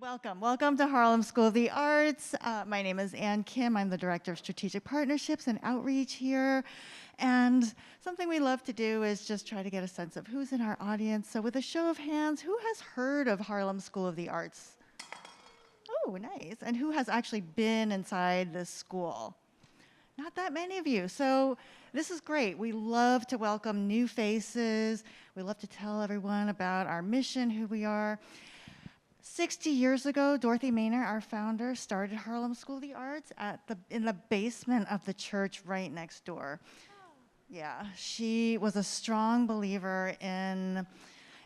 Welcome to Harlem School of the Arts. My name is Ann Kim. I'm the Director of Strategic Partnerships and Outreach here. And something we love to do is just try to get a sense of who's in our audience. So with a show of hands, who has heard of Harlem School of the Arts? Oh, nice. And who has actually been inside this school? Not that many of you. So this is great. We love to welcome new faces. We love to tell everyone about our mission, who we are. 60 years ago, Dorothy Maynor, our founder, started Harlem School of the Arts in the basement of the church right next door. Yeah, she was a strong believer in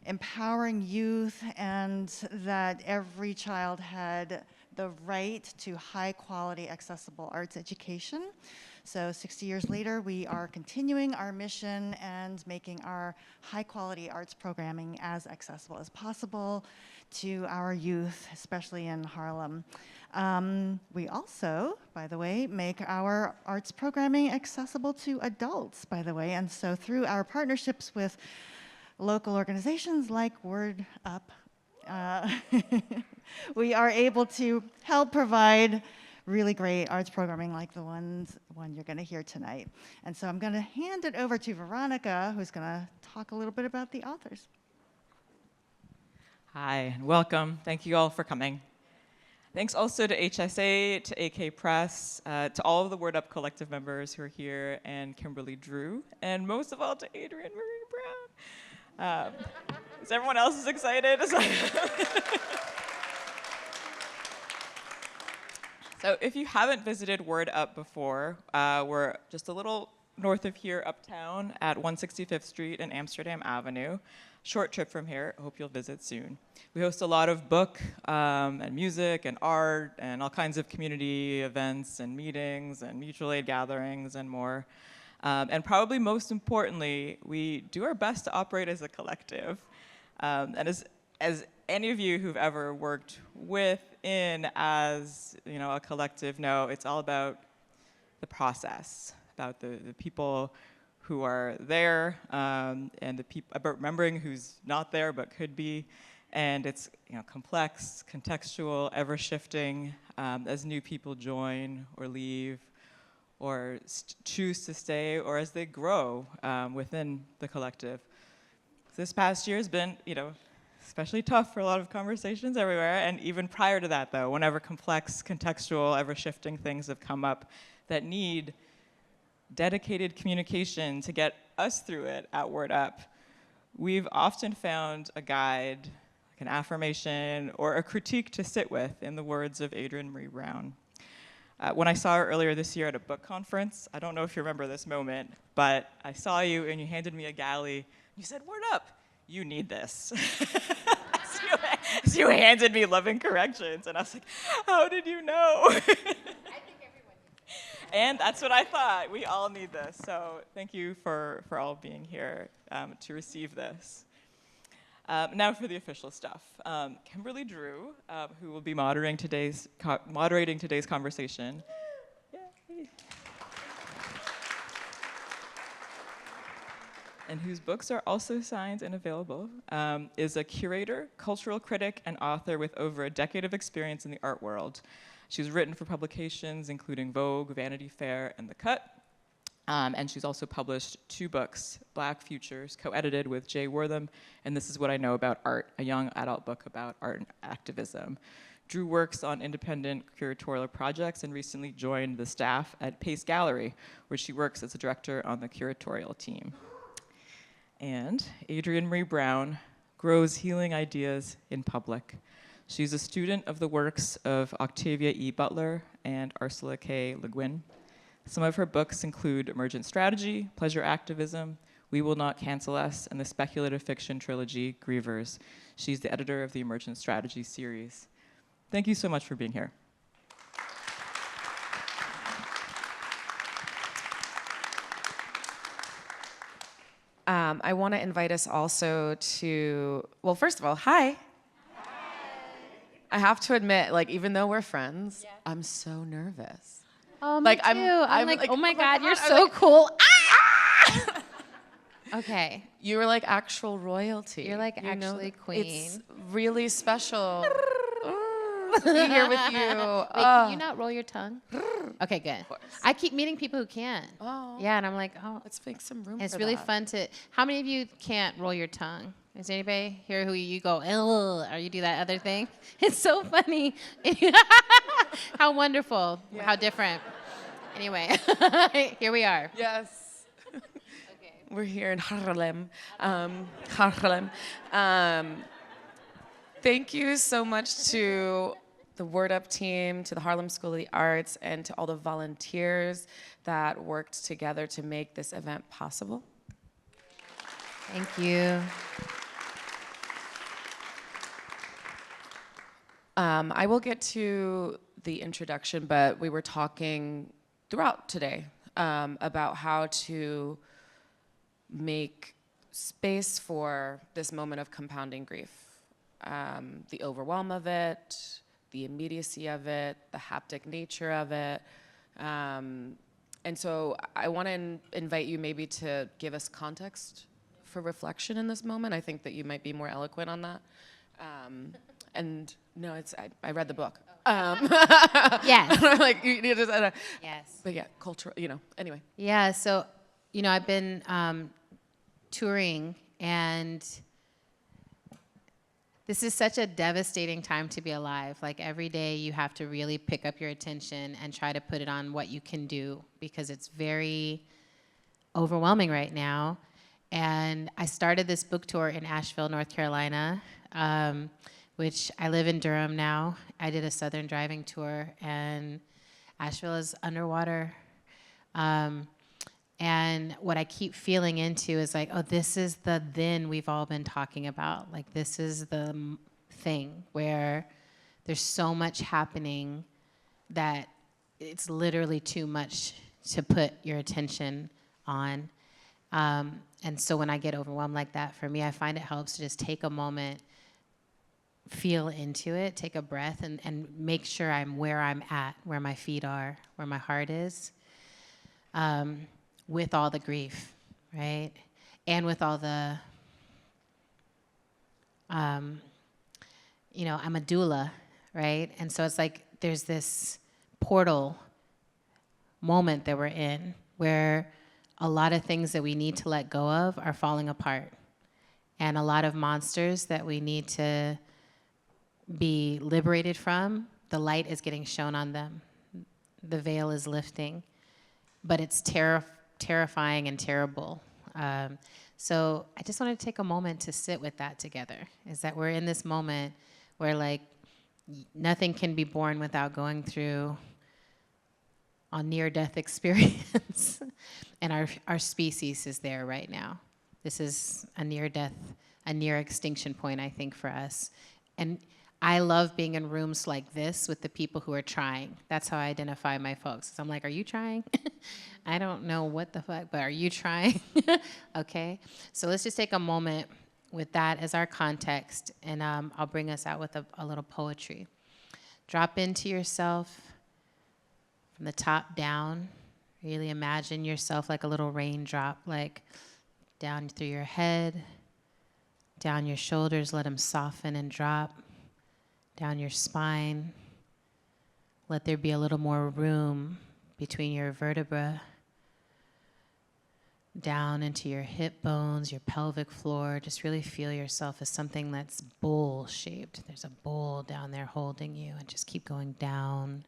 empowering youth and that every child had the right to high quality, accessible arts education. So 60 years later, we are continuing our mission and making our high quality arts programming as accessible as possible to our youth, especially in Harlem. We also, by the way, make our arts programming accessible to adults, by the way. And so through our partnerships with local organizations like Word Up, we are able to help provide really great arts programming like the one you're going to hear tonight. And so I'm going to hand it over to Veronica, who's going to talk a little bit about the authors. Hi, and welcome. Thank you all for coming. Thanks also to HSA, to AK Press, to all of the Word Up Collective members who are here, and Kimberly Drew, and most of all to Adrienne Brown. Is everyone else as excited? So if you haven't visited Word Up before, we're just a little north of here, uptown, at 165th Street and Amsterdam Avenue. Short trip from here. I hope you'll visit soon. We host a lot of book and music and art and all kinds of community events and meetings and mutual aid gatherings and more. And probably most importantly, we do our best to operate as a collective. And as any of you who've ever worked within as a collective know, it's all about the process, about the people who are there, and about remembering who's not there but could be. And it's complex, contextual, ever-shifting as new people join or leave or choose to stay, or as they grow within the collective. This past year has been, especially tough for a lot of conversations everywhere, and even prior to that, though, whenever complex, contextual, ever-shifting things have come up that need dedicated communication to get us through it at Word Up, we've often found a guide, like an affirmation, or a critique to sit with, in the words of Adrienne Maree Brown. When I saw her earlier this year at a book conference, I don't know if you remember this moment, but I saw you and you handed me a galley. You said, "Word Up, you need this." So you handed me Loving Corrections, and I was like, how did you know? I think everyone needs it. And that's what I thought. We all need this. So thank you for all being here to receive this. Now for the official stuff. Kimberly Drew, who will be moderating today's conversation. Yay. And whose books are also signed and available, is a curator, cultural critic, and author with over a decade of experience in the art world. She's written for publications including Vogue, Vanity Fair, and The Cut. And she's also published 2 books, Black Futures, co-edited with J Wortham, and This Is What I Know About Art, a young adult book about art and activism. Drew works on independent curatorial projects and recently joined the staff at Pace Gallery, where she works as a director on the curatorial team. And Adrienne Maree Brown grows healing ideas in public. She's a student of the works of Octavia E. Butler and Ursula K. Guin. Some of her books include Emergent Strategy, Pleasure Activism, We Will Not Cancel Us, and the speculative fiction trilogy, Grievers. She's the editor of the Emergent Strategy Series. Thank you so much for being here. I want to invite us also to, well, first of all, hi. Hi. I have to admit, even though we're friends, yeah. I'm so nervous. Oh, me too. I'm like, oh my God, you're so cool. Ah! Okay. You were like actual royalty. You're like actually queen. It's really special. to be here with you. Wait, can you not roll your tongue? Okay, good. I keep meeting people who can't. Oh. Yeah, and I'm like, oh. Let's make some room It's for really that. fun to. How many of you can't roll your tongue? Is there anybody here who you go, ugh, or you do that other thing? It's so funny. How wonderful. Yeah. How different. Anyway, here we are. Yes. We're here in Harlem. Harlem. Thank you so much to the Word Up team, to the Harlem School of the Arts, and to all the volunteers that worked together to make this event possible. Thank you. I will get to the introduction, but we were talking throughout today about how to make space for this moment of compounding grief. The overwhelm of it, the immediacy of it, the haptic nature of it. And so I want to invite you maybe to give us context for reflection in this moment. I think that you might be more eloquent on that. And no, I read the book. Yes. Like, you need to, Yes. but yeah, cultural, anyway. Yeah, so, I've been touring, and this is such a devastating time to be alive. Like, every day you have to really pick up your attention and try to put it on what you can do, because it's very overwhelming right now. And I started this book tour in Asheville, North Carolina, which I live in Durham now. I did a Southern driving tour, and Asheville is underwater. And what I keep feeling into is like, oh, this is the then we've all been talking about. Like, this is the thing where there's so much happening that it's literally too much to put your attention on. And so when I get overwhelmed like that, for me, I find it helps to just take a moment, feel into it, take a breath, and make sure I'm where I'm at, where my feet are, where my heart is, with all the grief, right? And with all the, I'm a doula, right? And so it's like there's this portal moment that we're in where a lot of things that we need to let go of are falling apart. And a lot of monsters that we need to be liberated from, the light is getting shown on them. The veil is lifting, but it's terrifying and terrible. So I just want to take a moment to sit with that together, is that we're in this moment where like nothing can be born without going through a near-death experience. And our species is there right now. This is a near-death, a near-extinction point, I think, for us. And I love being in rooms like this with the people who are trying. That's how I identify my folks. So I'm like, are you trying? I don't know what the fuck, but are you trying? Okay? So let's just take a moment with that as our context, and I'll bring us out with a little poetry. Drop into yourself from the top down. Really imagine yourself like a little raindrop, like down through your head, down your shoulders, let them soften and drop, down your spine. Let there be a little more room between your vertebrae, down into your hip bones, your pelvic floor. Just really feel yourself as something that's bowl-shaped. There's a bowl down there holding you, and just keep going down,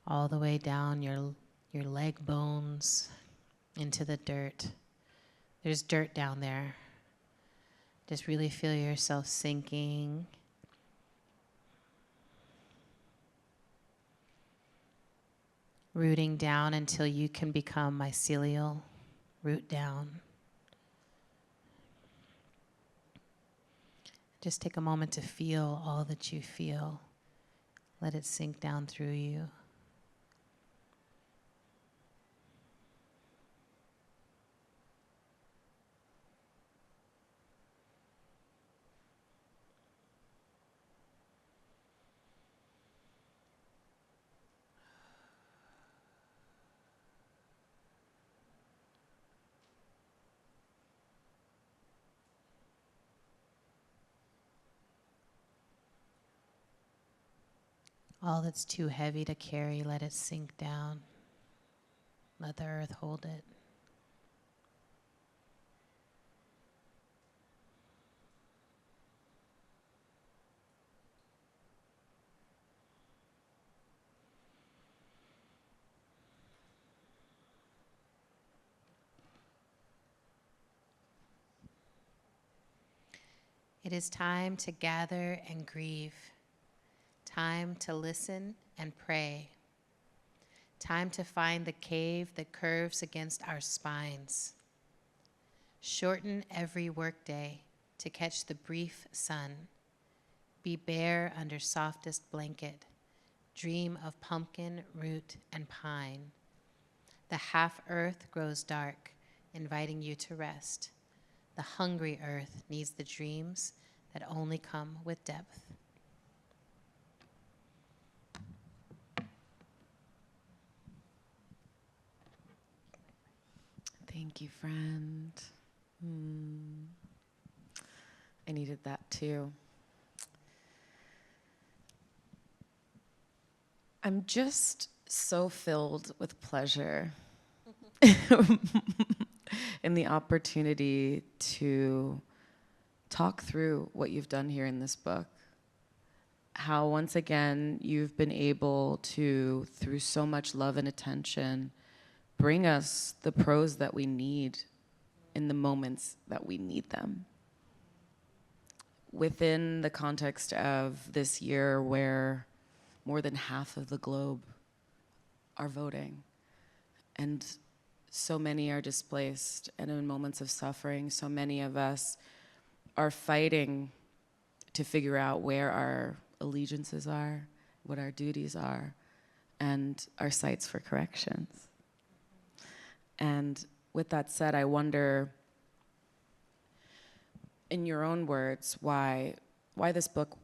all the way down your leg bones into the dirt. There's dirt down there. Just really feel yourself sinking. Rooting down until you can become mycelial. Root down. Just take a moment to feel all that you feel. Let it sink down through you. All that's too heavy to carry, let it sink down. Let the earth hold it. It is time to gather and grieve, time to listen and pray, time to find the cave that curves against our spines. Shorten every workday to catch the brief sun. Be bare under softest blanket. Dream of pumpkin, root, and pine. The half earth grows dark, inviting you to rest. The hungry earth needs the dreams that only come with depth. Thank you, friend. I needed that too. I'm just so filled with pleasure in the opportunity to talk through what you've done here in this book. How once again you've been able to, through so much love and attention, bring us the prose that we need in the moments that we need them. Within the context of this year where more than half of the globe are voting, and so many are displaced and in moments of suffering, so many of us are fighting to figure out where our allegiances are, what our duties are, and our sites for corrections. And with that said, I wonder, in your own words, why this book?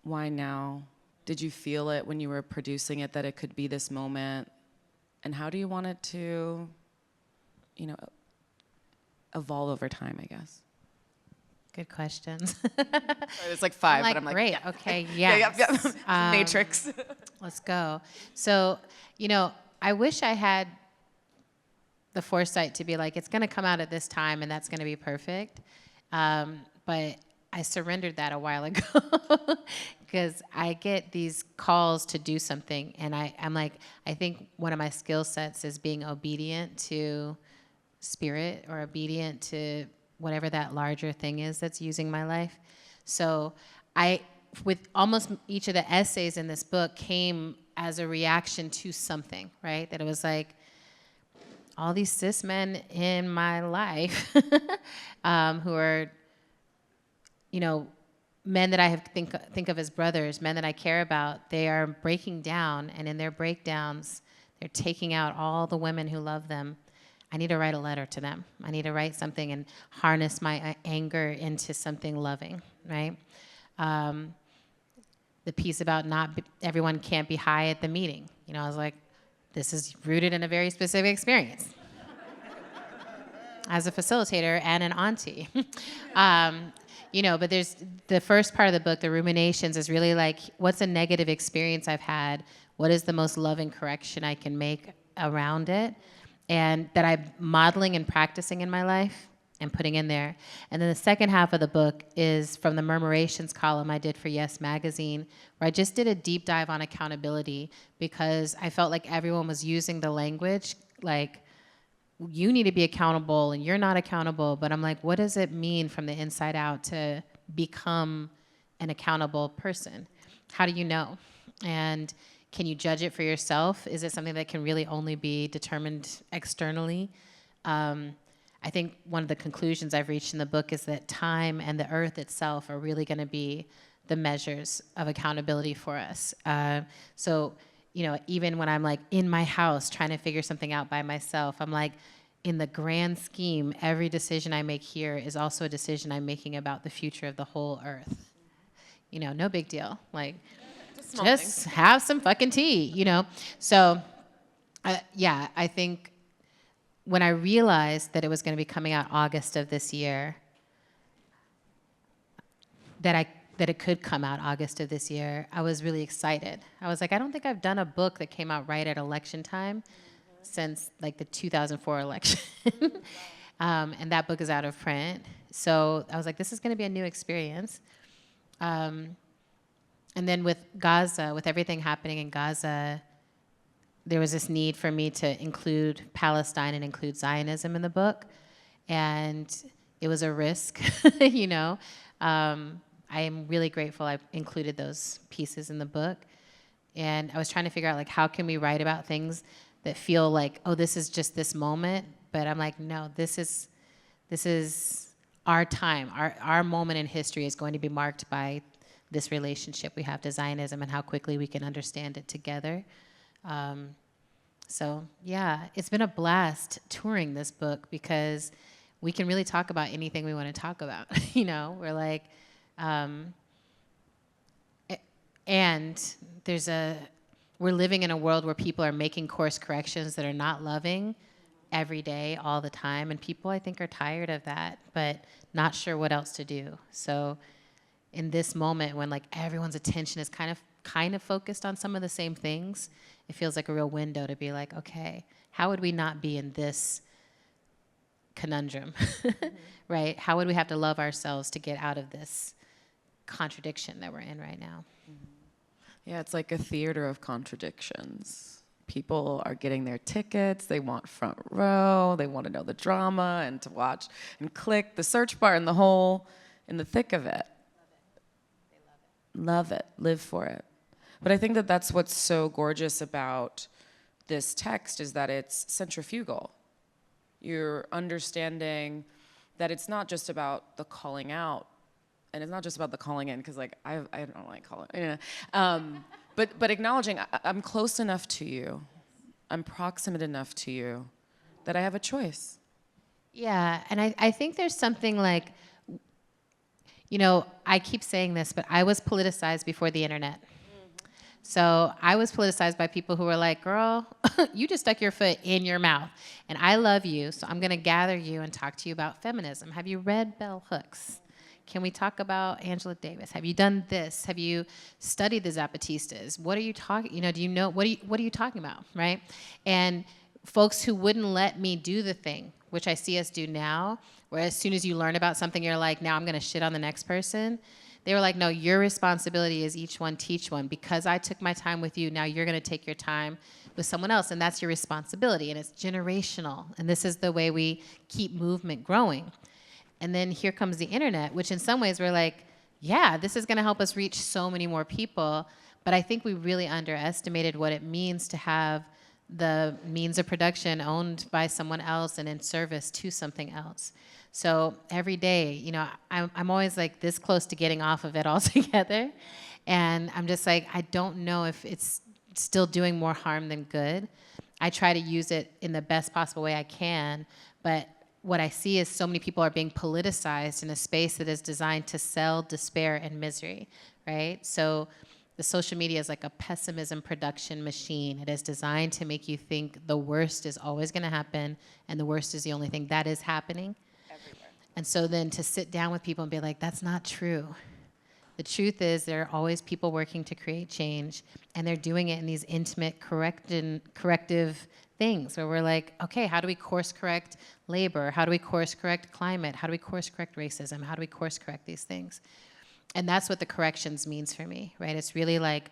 Why now? Did you feel it when you were producing it that it could be this moment? And how do you want it to, evolve over time, I guess? Good questions. It's like five, but I'm like, great, yeah. okay, yes. Yeah. Matrix. Let's go. So, I wish I had the foresight to be like, it's gonna come out at this time and that's gonna be perfect. But I surrendered that a while ago because I get these calls to do something, and I'm like, I think one of my skill sets is being obedient to spirit or obedient to whatever that larger thing is that's using my life. So with almost each of the essays in this book came as a reaction to something, right? That it was like, all these cis men in my life who are, men that I have think of as brothers, men that I care about, they are breaking down, and in their breakdowns, they're taking out all the women who love them. I need to write a letter to them. I need to write something and harness my anger into something loving, right? The piece about everyone can't be high at the meeting. I was like, this is rooted in a very specific experience as a facilitator and an auntie. But there's the first part of the book, the ruminations, is really like, what's a negative experience I've had? What is the most loving correction I can make around it? And that I'm modeling and practicing in my life and putting in there. And then the second half of the book is from the Murmurations column I did for Yes Magazine, where I just did a deep dive on accountability because I felt like everyone was using the language like, you need to be accountable and you're not accountable. But I'm like, what does it mean from the inside out to become an accountable person? How do you know? And can you judge it for yourself? Is it something that can really only be determined externally? I think one of the conclusions I've reached in the book is that time and the earth itself are really going to be the measures of accountability for us. So, even when I'm like in my house trying to figure something out by myself, I'm like, in the grand scheme, every decision I make here is also a decision I'm making about the future of the whole earth. No big deal. Like, just have some fucking tea, So, I think when I realized that it was going to be coming out August of this year, that I that it could come out August of this year, I was really excited. I was like, I don't think I've done a book that came out right at election time since like the 2004 election. And that book is out of print. So I was like, this is gonna be a new experience. And then with Gaza, with everything happening in Gaza, there was this need for me to include Palestine and include Zionism in the book. And it was a risk, you know. I am really grateful I included those pieces in the book. And I was trying to figure out, like, how can we write about things that feel like, oh, this is just this moment? But I'm like, no, this is our time. Our moment in history is going to be marked by this relationship we have to Zionism and how quickly we can understand it together. So yeah, it's been a blast touring this book because we can really talk about anything we want to talk about. You know, we're like, and we're living in a world where people are making course corrections that are not loving every day, all the time. And people, I think, are tired of that, but not sure what else to do. So in this moment when like everyone's attention is kind of focused on some of the same things, it feels like a real window to be like, okay, how would we not be in this conundrum, right? How would we have to love ourselves to get out of this contradiction that we're in right now? Yeah, it's like a theater of contradictions. People are getting their tickets, they want front row, they want to know the drama and to watch and click the search bar in the thick of it. Love it, live for it. But I think that that's what's so gorgeous about this text is that it's centrifugal. You're understanding that it's not just about the calling out, and it's not just about the calling in, because like I don't like calling, you know. But acknowledging I'm close enough to you, I'm proximate enough to you, that I have a choice. Yeah, and I think there's something like, you know, I keep saying this, but I was politicized before the internet. So I was politicized by people who were like, girl, you just stuck your foot in your mouth. And I love you, so I'm going to gather you and talk to you about feminism. Have you read Bell Hooks? Can we talk about Angela Davis? Have you done this? Have you studied the Zapatistas? What are you talking, you know, do you know, what are you talking about, right? And folks who wouldn't let me do the thing, which I see us do now, where as soon as you learn about something, you're like, now I'm going to shit on the next person. They were like, no, your responsibility is each one teach one. Because I took my time with you, now you're going to take your time with someone else, and that's your responsibility, and it's generational. And this is the way we keep movement growing. And then here comes the internet, which in some ways we're like, yeah, this is going to help us reach so many more people. But I think we really underestimated what it means to have the means of production owned by someone else and in service to something else. So every day, you know, I'm always like this close to getting off of it altogether. And I'm just like, I don't know if it's still doing more harm than good. I try to use it in the best possible way I can. But what I see is so many people are being politicized in a space that is designed to sell despair and misery, right? So the social media is like a pessimism production machine. It is designed to make you think the worst is always going to happen, and the worst is the only thing that is happening. And so then to sit down with people and be like, that's not true. The truth is there are always people working to create change, and they're doing it in these intimate corrective things where we're like, okay, how do we course correct labor? How do we course correct climate? How do we course correct racism? How do we course correct these things? And that's what the corrections means for me, right? It's really like,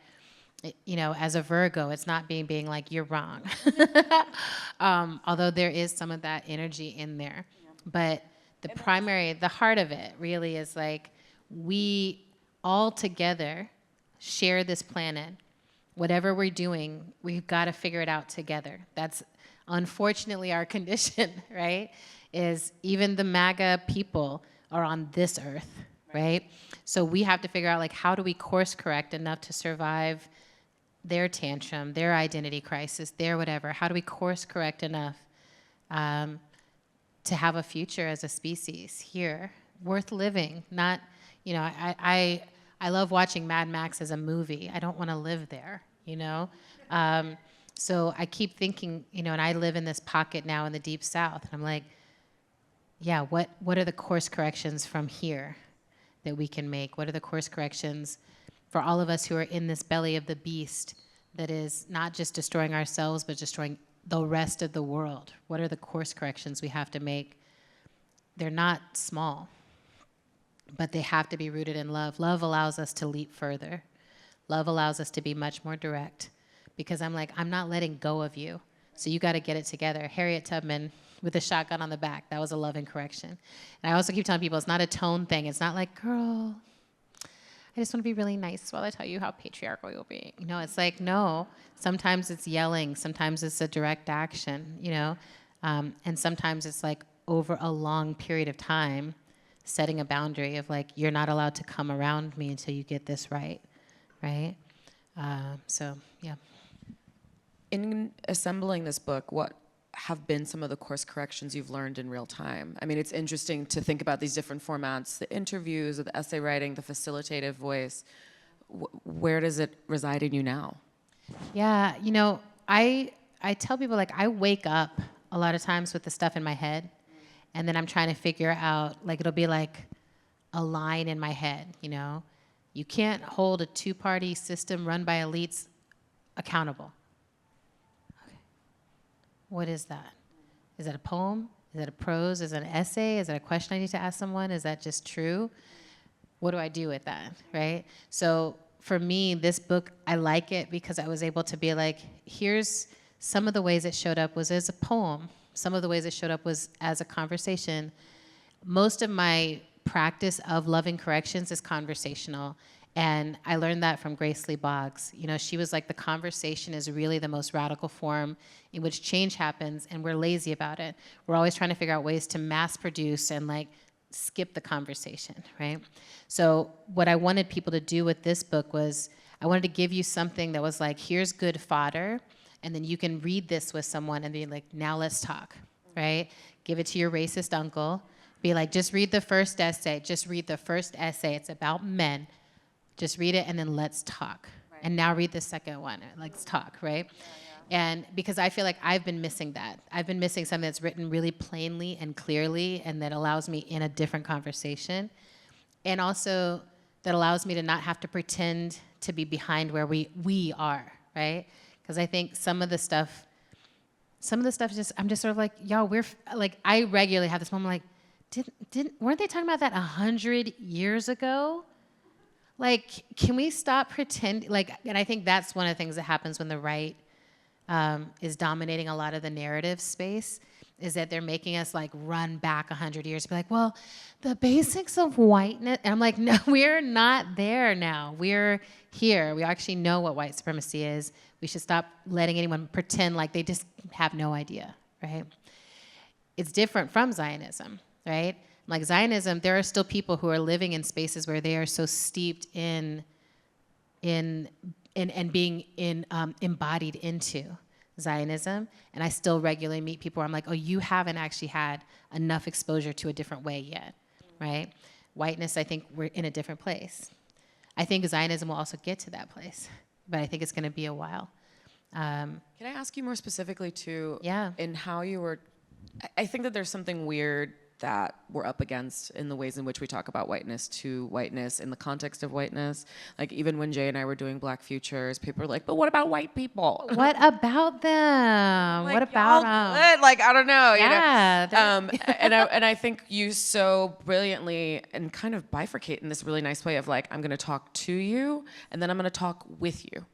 you know, as a Virgo, it's not being like, you're wrong. Although there is some of that energy in there. But the heart of it really is like, we all together share this planet. Whatever we're doing, we've got to figure it out together. That's unfortunately our condition, right? Is even the MAGA people are on this earth, right? So we have to figure out, like, how do we course correct enough to survive their tantrum, their identity crisis, their whatever? How do we course correct enough to have a future as a species here, worth living? Not, you know, I love watching Mad Max as a movie. I don't want to live there, you know? So I keep thinking, you know, and I live in this pocket now in the Deep South, and I'm like, yeah, what are the course corrections from here? that we can make? What are the course corrections for all of us who are in this belly of the beast that is not just destroying ourselves, but destroying the rest of the world? What are the course corrections we have to make? They're not small, but they have to be rooted in love. Love allows us to leap further. Love allows us to be much more direct, because I'm like, I'm not letting go of you, so you got to get it together. Harriet Tubman with a shotgun on the back, that was a loving correction. And I also keep telling people it's not a tone thing. It's not like, girl, I just want to be really nice while I tell you how patriarchal you'll be. You know, it's like, no. Sometimes it's yelling. Sometimes it's a direct action, you know. And sometimes it's like over a long period of time, setting a boundary of like, you're not allowed to come around me until you get this right, right? So, yeah. In assembling this book, what have been some of the course corrections you've learned in real time? I mean, it's interesting to think about these different formats, the interviews, or the essay writing, the facilitative voice. Where does it reside in you now? Yeah, you know, I tell people, like, I wake up a lot of times with the stuff in my head, and then I'm trying to figure out, like, it'll be like a line in my head, you know? You can't hold a two-party system run by elites accountable. Okay. What is that? Is that a poem? Is that a prose? Is that an essay? Is that a question I need to ask someone? Is that just true? What do I do with that, right? So for me, this book, I like it because I was able to be like, here's some of the ways it showed up was as a poem. Some of the ways it showed up was as a conversation. Most of my practice of loving corrections is conversational. And I learned that from Grace Lee Boggs. You know, she was like, the conversation is really the most radical form in which change happens, and we're lazy about it. We're always trying to figure out ways to mass produce and like skip the conversation, right? So what I wanted people to do with this book was, I wanted to give you something that was like, here's good fodder, and then you can read this with someone and be like, now let's talk, right? Give it to your racist uncle. Be like, just read the first essay. Just read the first essay. It's about men. Just read it and then let's talk. Right. And now read the second one. Let's talk, right? Yeah. And because I feel like I've been missing that. I've been missing something that's written really plainly and clearly, and that allows me in a different conversation. And also that allows me to not have to pretend to be behind where we are, right? Because I think some of the stuff just, I'm just sort of like, y'all, we're, like, I regularly have this moment like, weren't they talking about that 100 years ago? Like, can we stop pretending? Like, and I think that's one of the things that happens when the right is dominating a lot of the narrative space, is that they're making us like run back 100 years, be like, well, the basics of whiteness. And I'm like, no, we're not there now. We're here. We actually know what white supremacy is. We should stop letting anyone pretend like they just have no idea, right? It's different from Zionism. Right? Like Zionism, there are still people who are living in spaces where they are so steeped in and being embodied into Zionism. And I still regularly meet people where I'm like, oh, you haven't actually had enough exposure to a different way yet, right? Whiteness, I think we're in a different place. I think Zionism will also get to that place, but I think it's going to be a while. Can I ask you more specifically too? Yeah. In how you were, I think that there's something weird that we're up against in the ways in which we talk about whiteness to whiteness in the context of whiteness. Like, even when Jay and I were doing Black Futures, people were like, but what about white people? What about them? Like, what about them? Like, I don't know. Yeah, you know? And I think you so brilliantly and kind of bifurcate in this really nice way of like, I'm going to talk to you, and then I'm going to talk with you.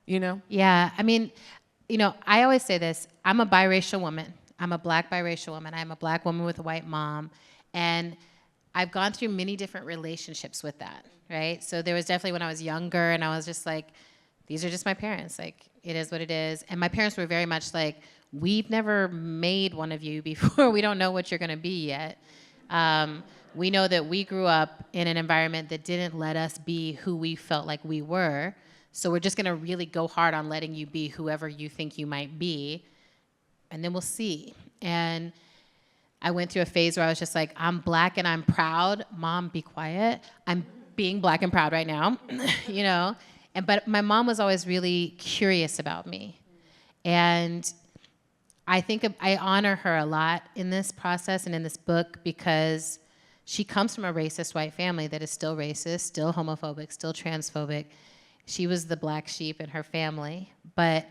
You know? Yeah, I mean, you know, I always say this. I'm a biracial woman. I'm a Black biracial woman. I'm a Black woman with a white mom. And I've gone through many different relationships with that, right? So there was definitely when I was younger and I was just like, these are just my parents. Like, it is what it is. And my parents were very much like, we've never made one of you before. We don't know what you're going to be yet. We know that we grew up in an environment that didn't let us be who we felt like we were. So we're just going to really go hard on letting you be whoever you think you might be. And then we'll see. And I went through a phase where I was just like, I'm Black and I'm proud. Mom, be quiet. I'm being Black and proud right now, you know? But my mom was always really curious about me. And I think I honor her a lot in this process and in this book because she comes from a racist white family that is still racist, still homophobic, still transphobic. She was the black sheep in her family, but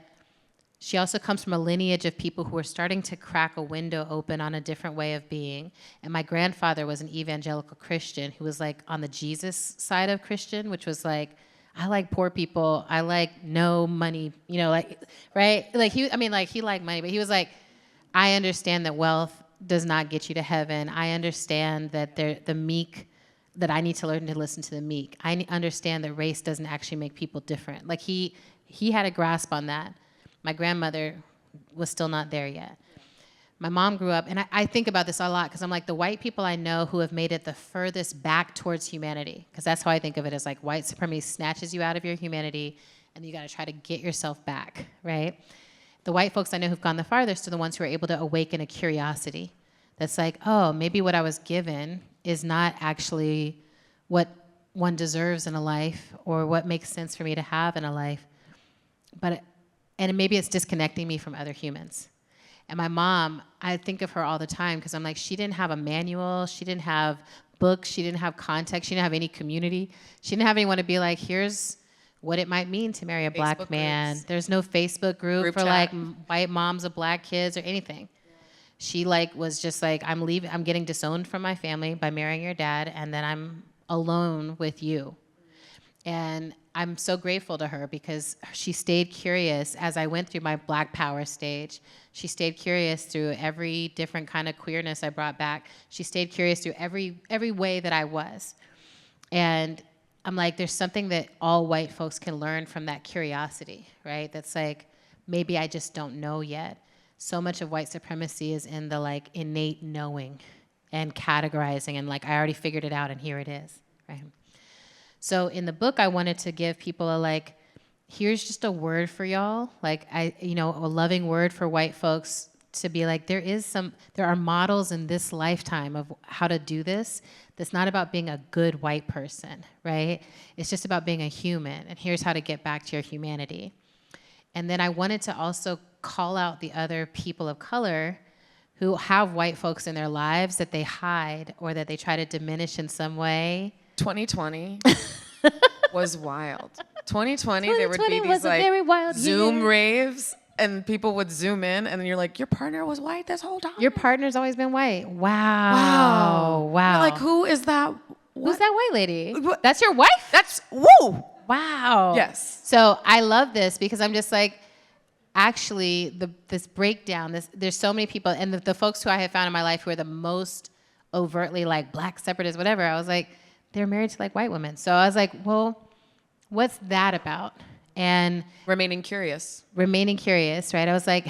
she also comes from a lineage of people who are starting to crack a window open on a different way of being. And my grandfather was an evangelical Christian who was like on the Jesus side of Christian, which was like, I like poor people. I like no money, you know, like, right? Like he liked money, but he was like, I understand that wealth does not get you to heaven. I understand that the meek, that I need to learn to listen to the meek. I understand that race doesn't actually make people different. Like he had a grasp on that. My grandmother was still not there yet. My mom grew up, and I think about this a lot because I'm like, the white people I know who have made it the furthest back towards humanity, because that's how I think of it, as like white supremacy snatches you out of your humanity, and you got to try to get yourself back, right? The white folks I know who've gone the farthest are the ones who are able to awaken a curiosity that's like, oh, maybe what I was given is not actually what one deserves in a life or what makes sense for me to have in a life, and maybe it's disconnecting me from other humans. And my mom, I think of her all the time because I'm like, she didn't have a manual, she didn't have books, she didn't have context, she didn't have any community. She didn't have anyone to be like, here's what it might mean to marry a black man. Groups. There's no Facebook group for chat. Like white moms of black kids or anything. Yeah. She like was just like, I'm getting disowned from my family by marrying your dad, and then I'm alone with you. And I'm so grateful to her because she stayed curious as I went through my Black Power stage. She stayed curious through every different kind of queerness I brought back. She stayed curious through every way that I was. And I'm like, there's something that all white folks can learn from that curiosity, right? That's like, maybe I just don't know yet. So much of white supremacy is in the like innate knowing and categorizing and like, I already figured it out and here it is, right? So in the book, I wanted to give people a like, here's just a word for y'all, like a loving word for white folks to be like, there are models in this lifetime of how to do this. That's not about being a good white person, right? It's just about being a human, and here's how to get back to your humanity. And then I wanted to also call out the other people of color who have white folks in their lives that they hide or that they try to diminish in some way. 2020 was wild. 2020 there would be these like very wild Zoom year. raves, and people would zoom in, and then you're like, your partner was white this whole time? Your partner's always been white. Wow. You're like, who is that? Who's that white lady? What? That's your wife? That's, woo! Wow. Yes. So I love this because I'm just like, actually, this breakdown, there's so many people, and the folks who I have found in my life who are the most overtly like black separatists, whatever, I was like, they're married to like white women. So I was like, well, what's that about? And remaining curious, right? I was like,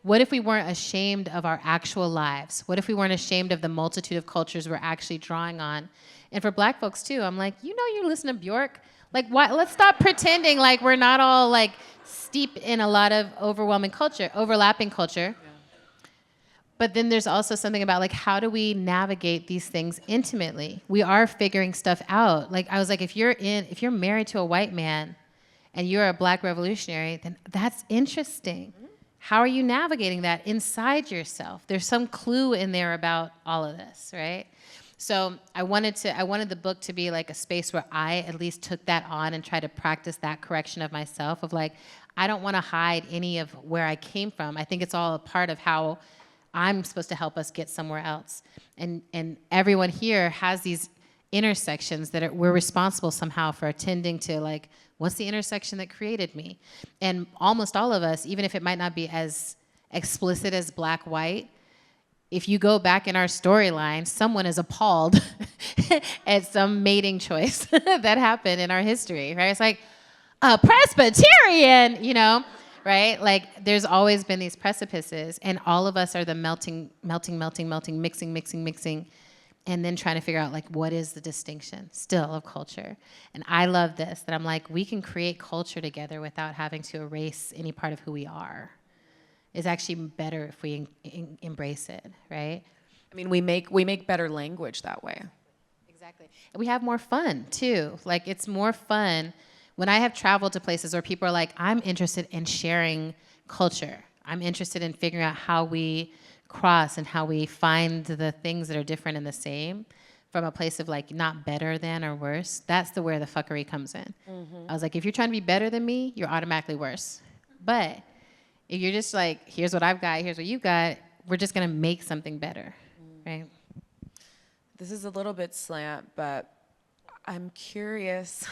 what if we weren't ashamed of our actual lives? What if we weren't ashamed of the multitude of cultures we're actually drawing on? And for black folks too, I'm like, you listen to Bjork? Like, why? Let's stop pretending like we're not all like steep in a lot of overlapping culture. Yeah. But then there's also something about like, how do we navigate these things intimately? We are figuring stuff out. Like I was like, if you're married to a white man and you're a black revolutionary, then that's interesting. Mm-hmm. How are you navigating that inside yourself? There's some clue in there about all of this, right? So I wanted the book to be like a space where I at least took that on and tried to practice that correction of myself of like, I don't want to hide any of where I came from. I think it's all a part of how I'm supposed to help us get somewhere else. And everyone here has these intersections that we're responsible somehow for attending to, like, what's the intersection that created me? And almost all of us, even if it might not be as explicit as black-white, if you go back in our storyline, someone is appalled at some mating choice that happened in our history, right? It's like, a Presbyterian, right? Like, there's always been these precipices, and all of us are the melting, mixing, and then trying to figure out, like, what is the distinction still of culture? And I love this, that I'm like, we can create culture together without having to erase any part of who we are. It's actually better if we embrace it, right? I mean, we make better language that way. Exactly. And we have more fun, too. Like, it's more fun when I have traveled to places where people are like, I'm interested in sharing culture. I'm interested in figuring out how we cross and how we find the things that are different and the same from a place of like not better than or worse, that's where the fuckery comes in. I was like, if you're trying to be better than me, you're automatically worse. But if you're just like, here's what I've got, here's what you got, we're just gonna make something better, right? This is a little bit slant, but I'm curious.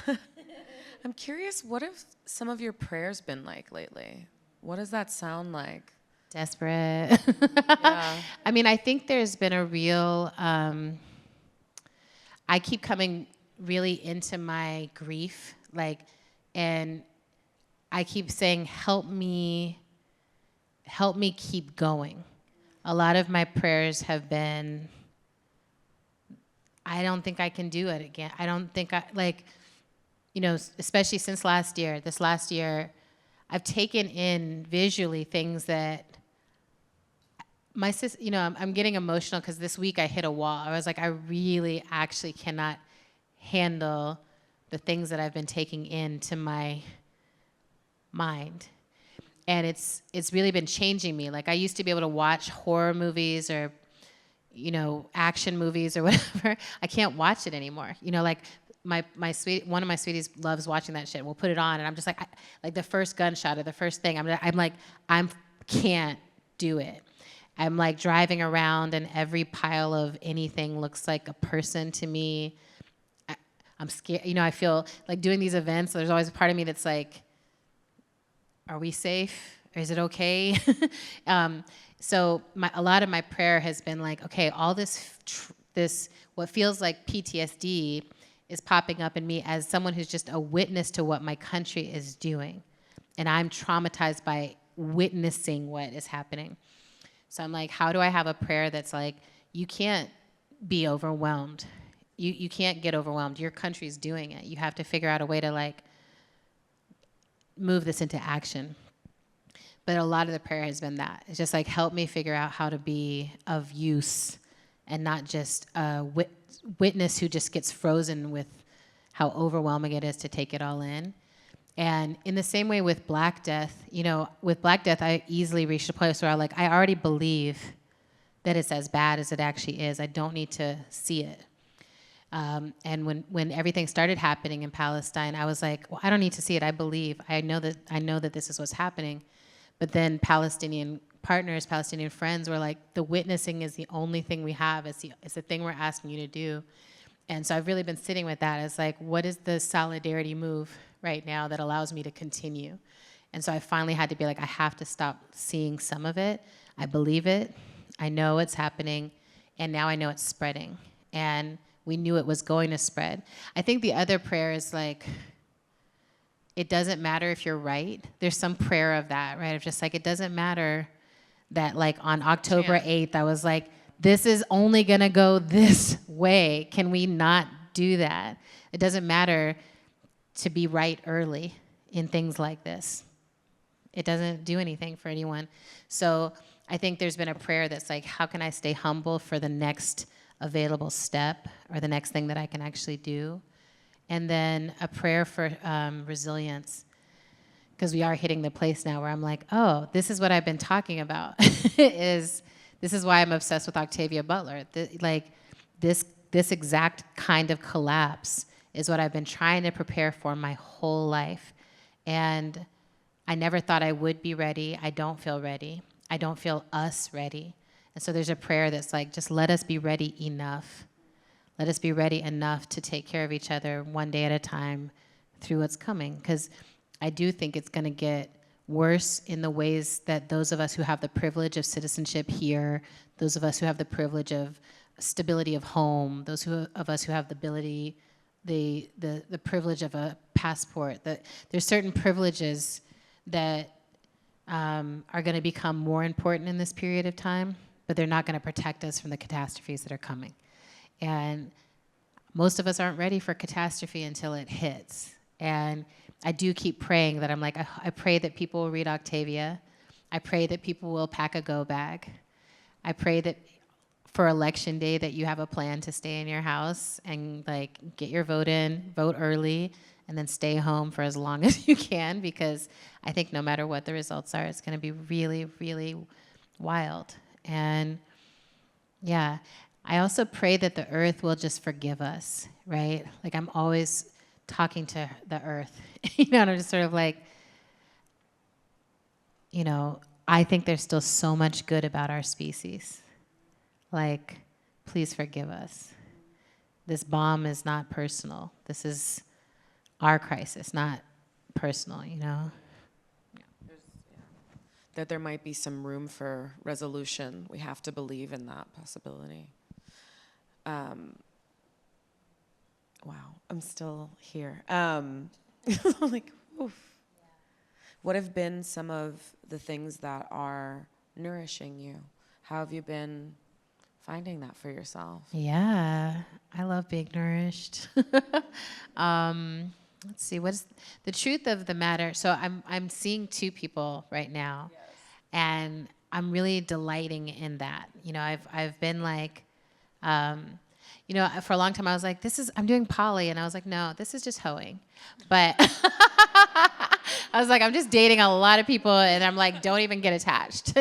I'm curious, what have some of your prayers been like lately? What does that sound like? Desperate. Yeah. I mean, I think there's been a real, I keep coming really into my grief, like, and I keep saying, help me keep going. A lot of my prayers have been, I don't think I can do it again. I don't think especially since this last year, I've taken in visually things that my sister, I'm getting emotional because this week I hit a wall. I was like, I really actually cannot handle the things that I've been taking into my mind. And it's really been changing me. Like I used to be able to watch horror movies or, action movies or whatever. I can't watch it anymore. Like one of my sweeties loves watching that shit. We'll put it on and I'm just like, like the first gunshot or the first thing, I'm like, can't do it. I'm like driving around and every pile of anything looks like a person to me. I'm scared. I feel like doing these events, there's always a part of me that's like, are we safe? Or is it okay? So a lot of my prayer has been like, okay, all this what feels like PTSD is popping up in me as someone who's just a witness to what my country is doing. And I'm traumatized by witnessing what is happening. So I'm like, how do I have a prayer that's like, you can't be overwhelmed. You can't get overwhelmed. Your country's doing it. You have to figure out a way to like move this into action. But a lot of the prayer has been that. It's just like, help me figure out how to be of use and not just a witness who just gets frozen with how overwhelming it is to take it all in. And in the same way with Black Death, with Black Death, I easily reached a place where I already believe that it's as bad as it actually is. I don't need to see it. And when everything started happening in Palestine, I was like, well, I don't need to see it. I believe. I know that this is what's happening. But then Palestinian partners, Palestinian friends were like, the witnessing is the only thing we have. It's the thing we're asking you to do. And so I've really been sitting with that. It's like, what is the solidarity move right now that allows me to continue? And so I finally had to be like, I have to stop seeing some of it. I believe it. I know it's happening. And now I know it's spreading. And we knew it was going to spread. I think the other prayer is like, it doesn't matter if you're right. There's some prayer of that, right? Of just like, it doesn't matter that like on October 8th, I was like, this is only gonna go this way. Can we not do that? It doesn't matter to be right early in things like this. It doesn't do anything for anyone. So I think there's been a prayer that's like, how can I stay humble for the next available step or the next thing that I can actually do? And then a prayer for resilience, because we are hitting the place now where I'm like, oh, this is what I've been talking about. This is why I'm obsessed with Octavia Butler. This exact kind of collapse is what I've been trying to prepare for my whole life. And I never thought I would be ready. I don't feel ready. I don't feel us ready. And so there's a prayer that's like, just let us be ready enough. Let us be ready enough to take care of each other one day at a time through what's coming. Because I do think it's going to get worse in the ways that those of us who have the privilege of citizenship here, those of us who have the privilege of stability of home, those of us who have the ability, the privilege of a passport, that there's certain privileges that are going to become more important in this period of time, but they're not going to protect us from the catastrophes that are coming. And most of us aren't ready for catastrophe until it hits. And I do keep praying that I'm like, I pray that people will read Octavia. I pray that people will pack a go bag. I pray that for election day that you have a plan to stay in your house and like get your vote in, vote early, and then stay home for as long as you can, because I think no matter what the results are, it's gonna be really, really wild. And yeah, I also pray that the earth will just forgive us, right? Like I'm always talking to the earth, and I'm just sort of like, I think there's still so much good about our species. Like, please forgive us. This bomb is not personal. This is our crisis, not personal, That there might be some room for resolution. We have to believe in that possibility. Wow, I'm still here. Like, oof. What have been some of the things that are nourishing you? How have you been finding that for yourself? Yeah, I love being nourished. Let's see, what's the truth of the matter? So I'm seeing two people right now, yes. And I'm really delighting in that. I've been like, for a long time I was like, I'm doing poly, and I was like, no, this is just hoeing. But I was like, I'm just dating a lot of people, and I'm like, don't even get attached,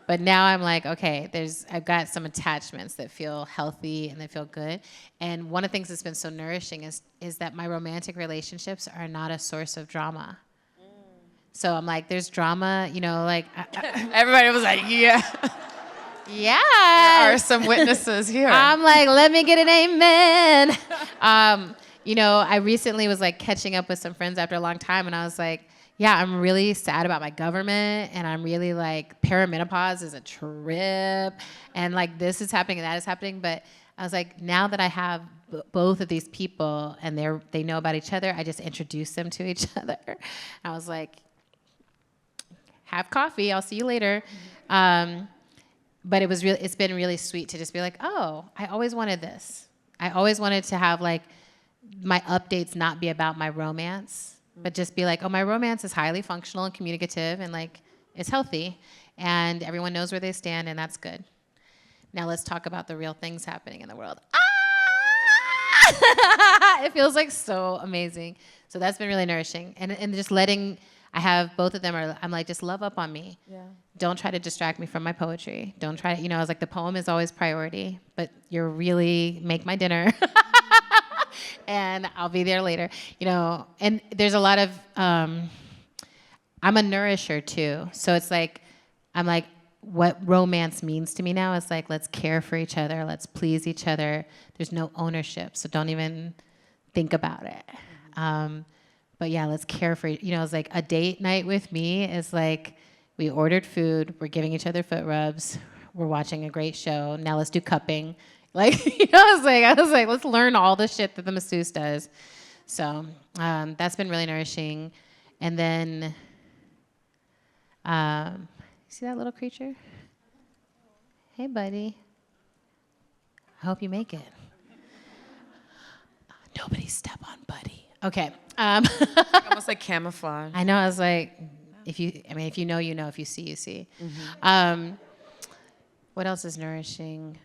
But now I'm like, okay, I've got some attachments that feel healthy and they feel good. And one of the things that's been so nourishing is that my romantic relationships are not a source of drama. So I'm like, there's drama, like everybody was like, yeah. Yeah. There are some witnesses here. I'm like, let me get an amen. I recently was like catching up with some friends after a long time, and I was like, yeah, I'm really sad about my government, and I'm really like, perimenopause is a trip, and like this is happening and that is happening. But I was like, now that I have both of these people and they know about each other, I just introduce them to each other. I was like, have coffee, I'll see you later. But it's been really sweet to just be like, oh, I always wanted this. I always wanted to have like my updates not be about my romance, but just be like, oh, my romance is highly functional and communicative and like it's healthy and everyone knows where they stand, and that's good. Now let's talk about the real things happening in the world. It feels like so amazing. So that's been really nourishing. And just I have both of them I'm like, just love up on me. Yeah. Don't try to distract me from my poetry. Don't try to, I was like, the poem is always priority, but you're really make my dinner. And I'll be there later, and there's a lot of, I'm a nourisher too. So it's like, I'm like, what romance means to me now is like, let's care for each other. Let's please each other. There's no ownership. So don't even think about it. But yeah, let's care for, it's like a date night with me is like, we ordered food, we're giving each other foot rubs, we're watching a great show. Now let's do cupping. Like, I was like, let's learn all the shit that the masseuse does. So that's been really nourishing. And then, see that little creature? Hey, buddy. I hope you make it. Nobody step on Buddy. Okay. Almost like camouflage. I know. I was like, if you know, you know. If you see, you see. Mm-hmm. What else is nourishing?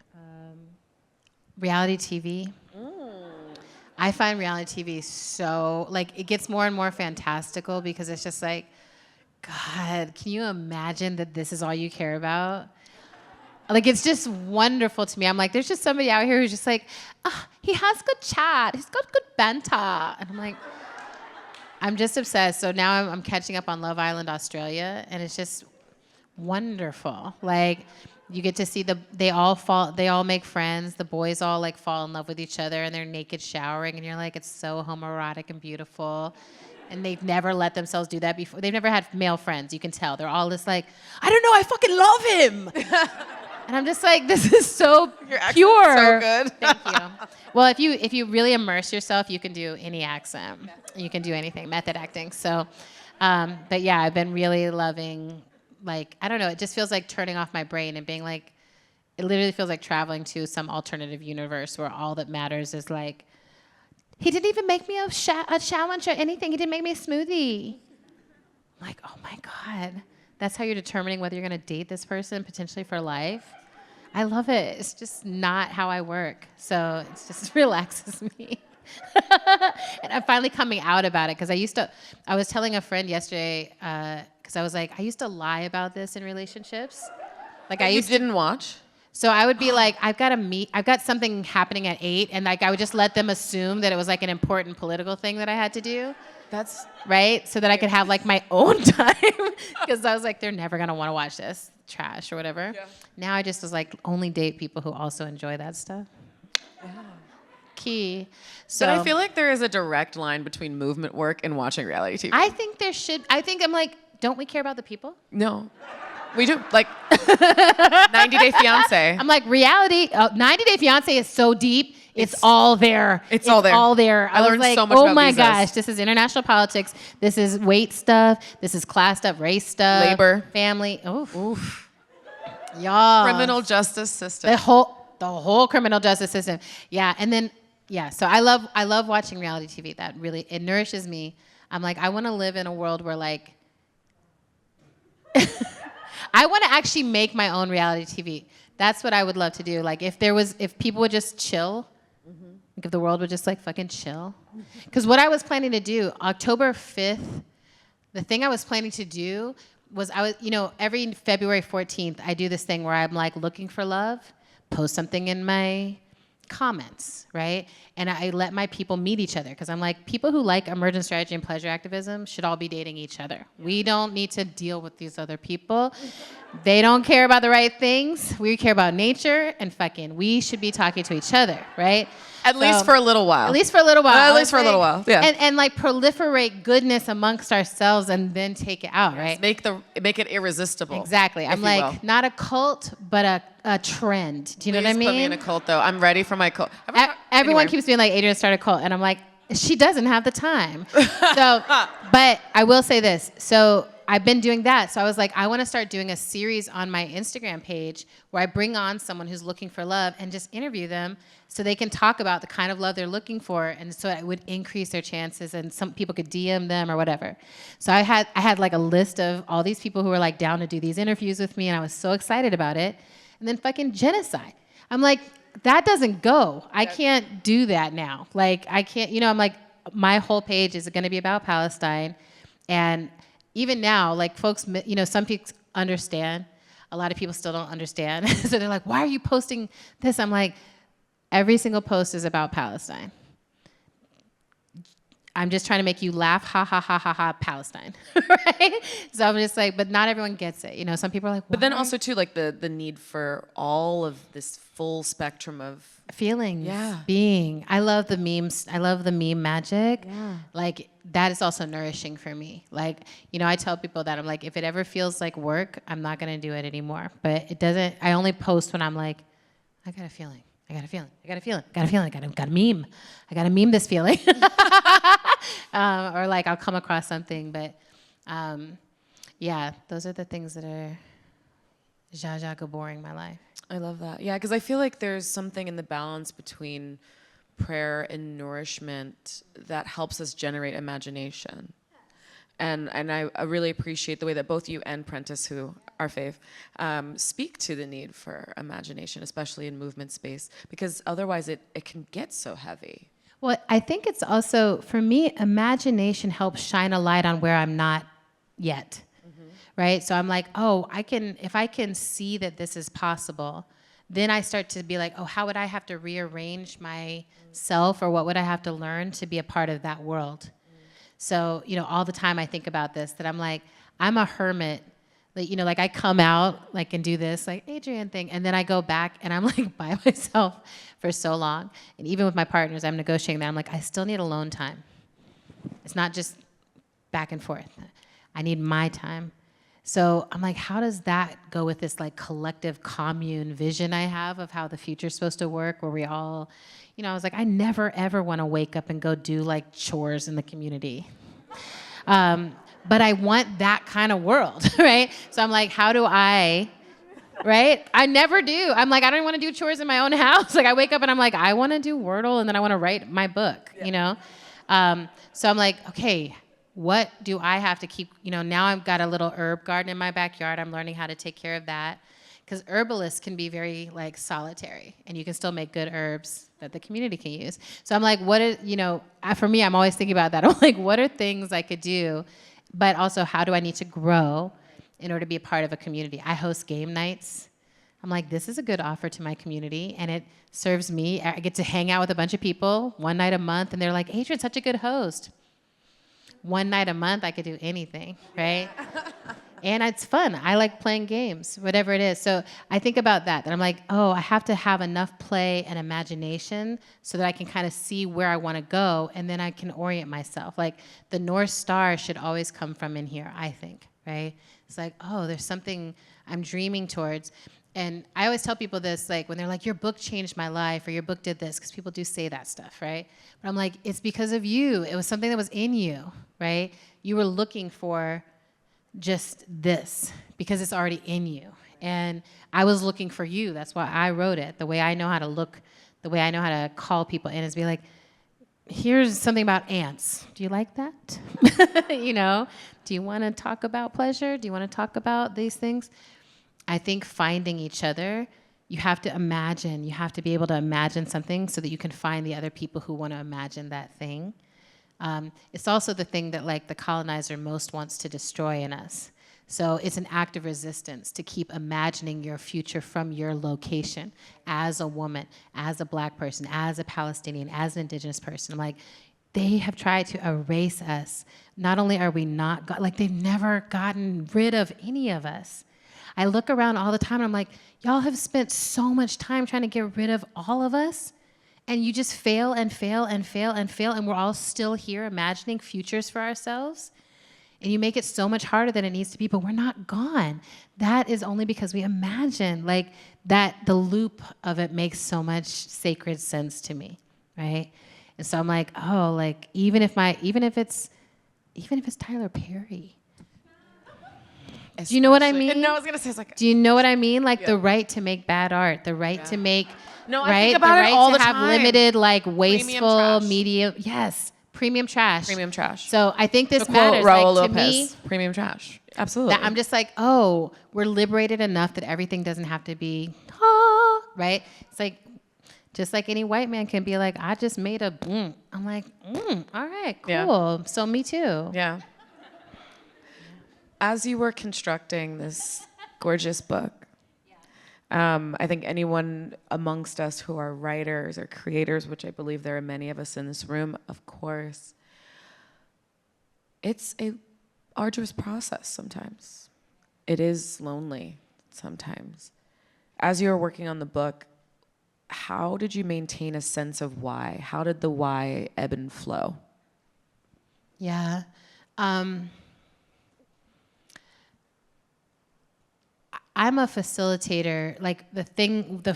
Reality TV. I find reality TV so, like, it gets more and more fantastical because it's just like, God, can you imagine that this is all you care about? Like, it's just wonderful to me. I'm like, there's just somebody out here who's just like, he has good chat. He's got good banter. And I'm like, I'm just obsessed. So now I'm catching up on Love Island Australia, and it's just wonderful. Like, you get to see they all make friends. The boys all like fall in love with each other, and they're naked showering, and you're like, it's so homoerotic and beautiful. And they've never let themselves do that before. They've never had male friends. You can tell. They're all just like, I don't know, I fucking love him. And I'm just like, this is so pure. So good. Thank you. Well, if you really immerse yourself, you can do any accent. You can do anything, method acting. So, but yeah, I've been really loving, like, I don't know, it just feels like turning off my brain and being like, it literally feels like traveling to some alternative universe where all that matters is like, he didn't even make me a challenge or anything. He didn't make me a smoothie. I'm like, oh my God. That's how you're determining whether you're going to date this person potentially for life. I love it. It's just not how I work. So it just relaxes me. And I'm finally coming out about it because I was telling a friend yesterday, because I was like, I used to lie about this in relationships. Like I You used to. didn't watch? So I would be like, I've got something happening at 8, and like I would just let them assume that it was like an important political thing that I had to do. That's Right? So that I could have like my own time. Because I was like, they're never gonna want to watch this trash or whatever. Yeah. Now I just was like, only date people who also enjoy that stuff. Key. So But I feel like there is a direct line between movement work and watching reality TV. I think there should. I'm like, don't we care about the people? No. We do. Like 90 Day Fiance. I'm like, reality. 90 Day Fiance is so deep. It's all there. It's all there. All there. I was learned like, so much oh about my visas. gosh, this is international politics. This is weight stuff. This is class stuff, race stuff, Labor. family. Oof. Y'all. Criminal justice system. The whole criminal justice system. Yeah, and then so I love watching reality TV. That really it nourishes me. I'm like, I want to live in a world where like I want to actually make my own reality TV. That's what I would love to do. Like if people would just chill, like if the world would just like fucking chill. Because what I was planning to do, October 5th, the thing I was planning to do was every February 14th, I do this thing where I'm like looking for love, post something in my comments, right? And I let my people meet each other because I'm like, people who like emergent strategy and pleasure activism should all be dating each other. We don't need to deal with these other people. They don't care about the right things. We care about nature and fucking we should be talking to each other, right? At least for a little while. At least for a little while. At least for a little while, yeah. And like proliferate goodness amongst ourselves and then take it out, right? Make it irresistible. Exactly. I'm like, not a cult, but a trend. Do you know what I mean? Put me in a cult, though. I'm ready for my cult. Everyone keeps being like, Adrienne, start a cult. And I'm like, she doesn't have the time. So, but I will say this. So I've been doing that. So I was like, I want to start doing a series on my Instagram page where I bring on someone who's looking for love and just interview them so they can talk about the kind of love they're looking for. And so it would increase their chances and some people could DM them or whatever. So I had like a list of all these people who were like down to do these interviews with me and I was so excited about it. And then fucking genocide. I'm like, that doesn't go. I can't do that now. Like I can't, I'm like, my whole page is going to be about Palestine. And even now, like folks, some people understand. A lot of people still don't understand. So they're like, why are you posting this? I'm like, every single post is about Palestine. I'm just trying to make you laugh, ha, ha, ha, ha, ha, Palestine, right? So I'm just like, but not everyone gets it. Some people are like, why? But then also, too, like the need for all of this full spectrum of feelings, being. I love the memes. I love the meme magic. Yeah. Like, that is also nourishing for me. Like, I tell people that I'm like, if it ever feels like work, I'm not going to do it anymore. But it doesn't, I only post when I'm like, I got a feeling. I got a feeling. I got a feeling. Got a feeling. Got a meme. I got to meme this feeling. Or like I'll come across something. But those are the things that are Zsa boring my life. I love that. Yeah, because I feel like there's something in the balance between prayer and nourishment that helps us generate imagination. And I really appreciate the way that both you and Prentice, who are fave, speak to the need for imagination, especially in movement space, because otherwise it can get so heavy. Well, I think it's also, for me, imagination helps shine a light on where I'm not yet, right? So I'm like, if I can see that this is possible, then I start to be like, how would I have to rearrange myself or what would I have to learn to be a part of that world? So, all the time I think about this, that I'm like, I'm a hermit. Like, I come out, like, and do this, like, Adrienne thing, and then I go back, and I'm, like, by myself for so long. And even with my partners, I'm negotiating that. I'm like, I still need alone time. It's not just back and forth. I need my time. So I'm like, how does that go with this, like, collective commune vision I have of how the future's supposed to work, where we all, I was like, I never, ever want to wake up and go do, like, chores in the community. But I want that kind of world, right? So I'm like, how do I, right? I never do. I'm like, I don't even want to do chores in my own house. Like, I wake up and I'm like, I want to do Wordle and then I want to write my book, So I'm like, okay, what do I have to keep, now I've got a little herb garden in my backyard. I'm learning how to take care of that. Because herbalists can be very, like, solitary, and you can still make good herbs that the community can use. So I'm like, for me, I'm always thinking about that. I'm like, what are things I could do? But also, how do I need to grow in order to be a part of a community? I host game nights. I'm like, this is a good offer to my community, and it serves me. I get to hang out with a bunch of people one night a month, and they're like, Adrienne's such a good host. One night a month, I could do anything, right? And it's fun. I like playing games, whatever it is. So I think about that I'm like, oh, I have to have enough play and imagination so that I can kind of see where I want to go, and then I can orient myself. Like the North Star should always come from in here, I think, right? It's like, oh, there's something I'm dreaming towards. And I always tell people this, like when they're like, your book changed my life, or your book did this, because people do say that stuff, right? But I'm like, it's because of you. It was something that was in you, right? You were looking for just this because it's already in you. And I was looking for you. That's why I wrote it. The way I know how to look, the way I know how to call people in is be like, here's something about ants. Do you like that? You know, do you want to talk about pleasure? Do you want to talk about these things? I think finding each other, you have to imagine. You have to be able to imagine something so that you can find the other people who want to imagine that thing. It's also the thing that like the colonizer most wants to destroy in us. So it's an act of resistance to keep imagining your future from your location as a woman, as a Black person, as a Palestinian, as an Indigenous person. I'm like, they have tried to erase us. Not only are we not, like they've never gotten rid of any of us. I look around all the time and I'm like, y'all have spent so much time trying to get rid of all of us, and you just fail and fail and fail and fail, and we're all still here imagining futures for ourselves. And you make it so much harder than it needs to be, but we're not gone. That is only because we imagine, like that the loop of it makes so much sacred sense to me, right? And so I'm like, oh, like even if it's Tyler Perry. Do you know what I mean? No, I was gonna say, it's like, do you know what I mean? Like the right to make bad art, the right to make, no, I right? think about the it right all to the have time. limited, like wasteful trash. media. Yes, premium trash. Premium trash. So I think this To quote matters. Raul Like, to Lopez, me, premium trash. Absolutely. that I'm just like, oh, we're liberated enough that everything doesn't have to be, right? It's like, just like any white man can be like, I just made a boom. I'm like, all right, cool. Yeah. So me too. Yeah. As you were constructing this gorgeous book, I think anyone amongst us who are writers or creators, which I believe there are many of us in this room, of course, it's a arduous process sometimes. It is lonely sometimes. As you were working on the book, how did you maintain a sense of why? How did the why ebb and flow? Yeah. I'm a facilitator. Like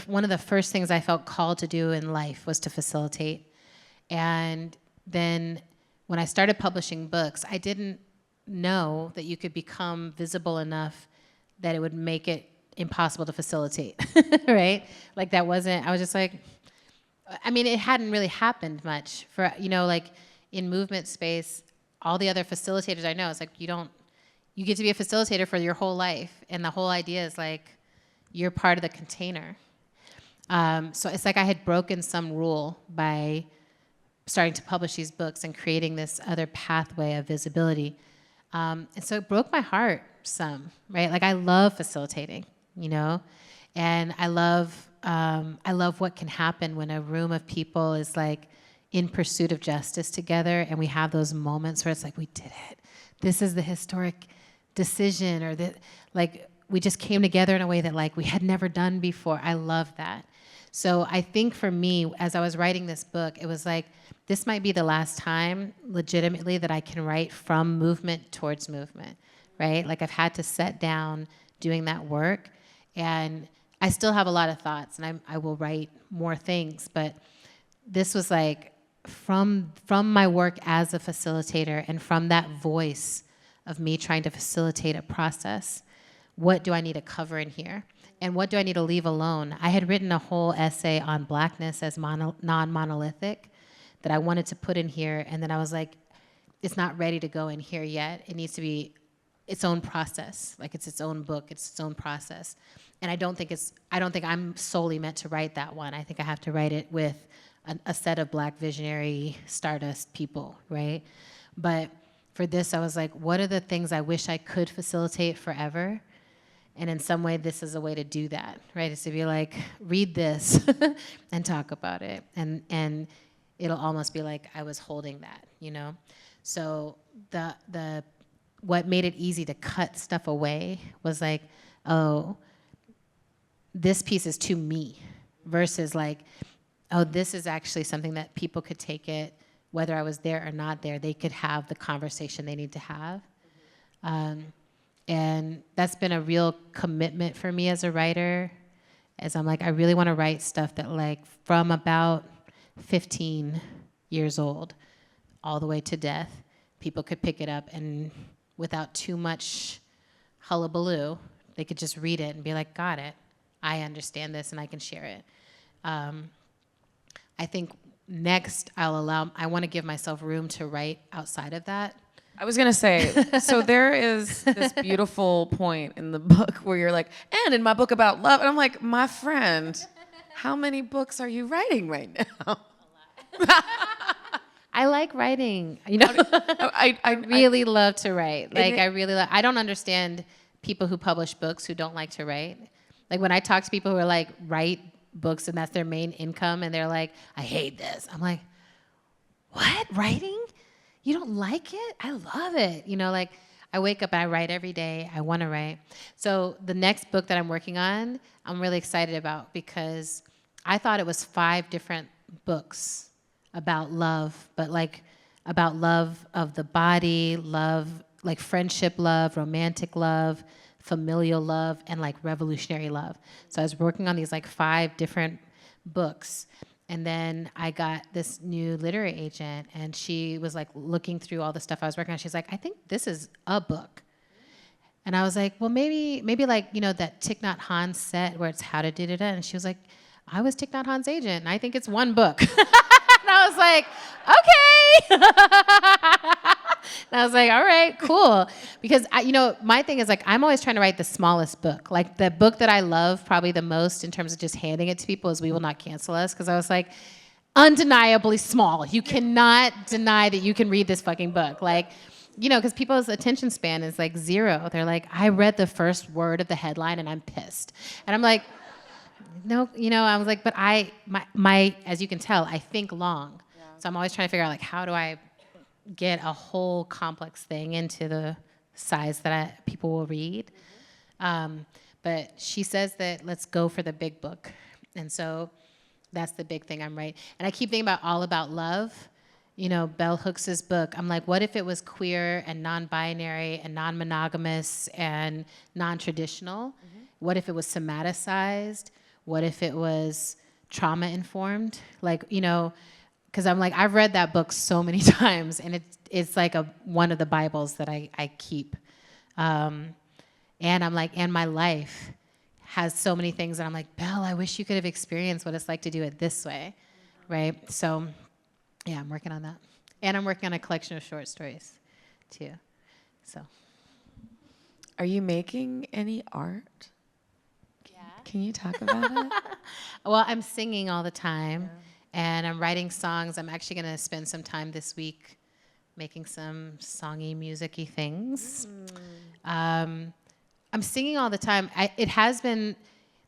one of the first things I felt called to do in life was to facilitate. And then when I started publishing books, I didn't know that you could become visible enough that it would make it impossible to facilitate, right? Like I was just like, I mean, it hadn't really happened much for, like in movement space, all the other facilitators I know, it's like you get to be a facilitator for your whole life. And the whole idea is like, you're part of the container. So it's like I had broken some rule by starting to publish these books and creating this other pathway of visibility. And so it broke my heart some, right? Like I love facilitating, and I love what can happen when a room of people is like in pursuit of justice together, and we have those moments where it's like, we did it. This is the historic decision, or like we just came together in a way that like we had never done before. I love that. So I think for me, as I was writing this book, it was like, this might be the last time legitimately that I can write from movement towards movement, right? Like I've had to set down doing that work, and I still have a lot of thoughts, and I will write more things, but this was like from my work as a facilitator and from that voice of me trying to facilitate a process, what do I need to cover in here? And what do I need to leave alone? I had written a whole essay on Blackness as non-monolithic that I wanted to put in here, and then I was like, it's not ready to go in here yet. It needs to be its own process, like it's its own book, it's its own process. And I don't think I'm solely meant to write that one. I think I have to write it with a set of Black visionary stardust people, right? But for this, I was like, what are the things I wish I could facilitate forever? And in some way, this is a way to do that, right? It's to be like, read this and talk about it. And it'll almost be like I was holding that, you know? So what made it easy to cut stuff away was like, oh, this piece is to me, versus like, oh, this is actually something that people could take it, whether I was there or not there, they could have the conversation they need to have. And that's been a real commitment for me as a writer, as I'm like, I really want to write stuff that like from about 15 years old all the way to death, people could pick it up and without too much hullabaloo, they could just read it and be like, got it. I understand this and I can share it. I think next I want to give myself room to write outside of that. I was gonna say, so there is this beautiful point in the book where you're like, and in my book about love, and I'm like, my friend, how many books are you writing right now? I like writing, you know. I really love to write. Like I don't understand people who publish books who don't like to write. Like when I talk to people who are like write books and that's their main income and they're like, I hate this. I'm like, what? Writing? You don't like it? I love it. You know, like I wake up and I write every day. I want to write. So the next book that I'm working on, I'm really excited about because I thought it was 5 different books about love, but like about love of the body, love, like friendship love, romantic love, familial love, and like revolutionary love. So I was working on these like 5 different books. And then I got this new literary agent, and she was like looking through all the stuff I was working on. She's like, I think this is a book. And I was like, well, maybe like, you know, that Thich Nhat Hanh set where it's how to da-da-da. And she was like, I was Thich Nhat Hanh's agent, and I think it's 1 book. And I was like, okay. And I was like, all right, cool. Because, you know, my thing is like, I'm always trying to write the smallest book. Like the book that I love probably the most in terms of just handing it to people is We Will Not Cancel Us. Because I was like, undeniably small. You cannot deny that you can read this fucking book. Like, you know, because people's attention span is like 0. They're like, I read the first word of the headline and I'm pissed. And I'm like, no, you know, I was like, but my as you can tell, I think long. Yeah. So I'm always trying to figure out like, how do I get a whole complex thing into the size that people will read. But she says that let's go for the big book. And so that's the big thing I'm writing. And I keep thinking about All About Love, you know, Bell Hooks's book. I'm like, what if it was queer and non-binary and non-monogamous and non-traditional? Mm-hmm. What if it was somaticized? What if it was trauma-informed? Like, you know, because I'm like, I've read that book so many times, and it's like one of the Bibles that I keep. And I'm like, and my life has so many things that I'm like, Belle, I wish you could have experienced what it's like to do it this way, right? So, yeah, I'm working on that. And I'm working on a collection of short stories, too. So. Are you making any art? Yeah. Can you talk about it? Well, I'm singing all the time. Yeah. And I'm writing songs. I'm actually going to spend some time this week making some songy, music-y things. I'm singing all the time.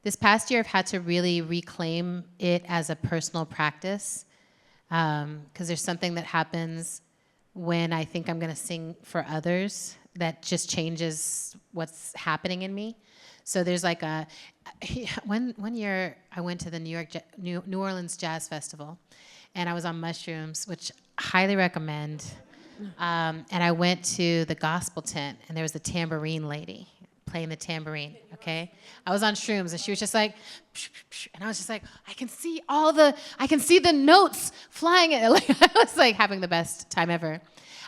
This past year, I've had to really reclaim it as a personal practice because there's something that happens when I think I'm going to sing for others that just changes what's happening in me. So there's like one year I went to the New Orleans Jazz Festival, and I was on mushrooms, which I highly recommend. And I went to the gospel tent, and there was a tambourine lady playing the tambourine. Okay, I was on shrooms, and she was just like, and I was just like, I can see the notes flying. Like I was like having the best time ever.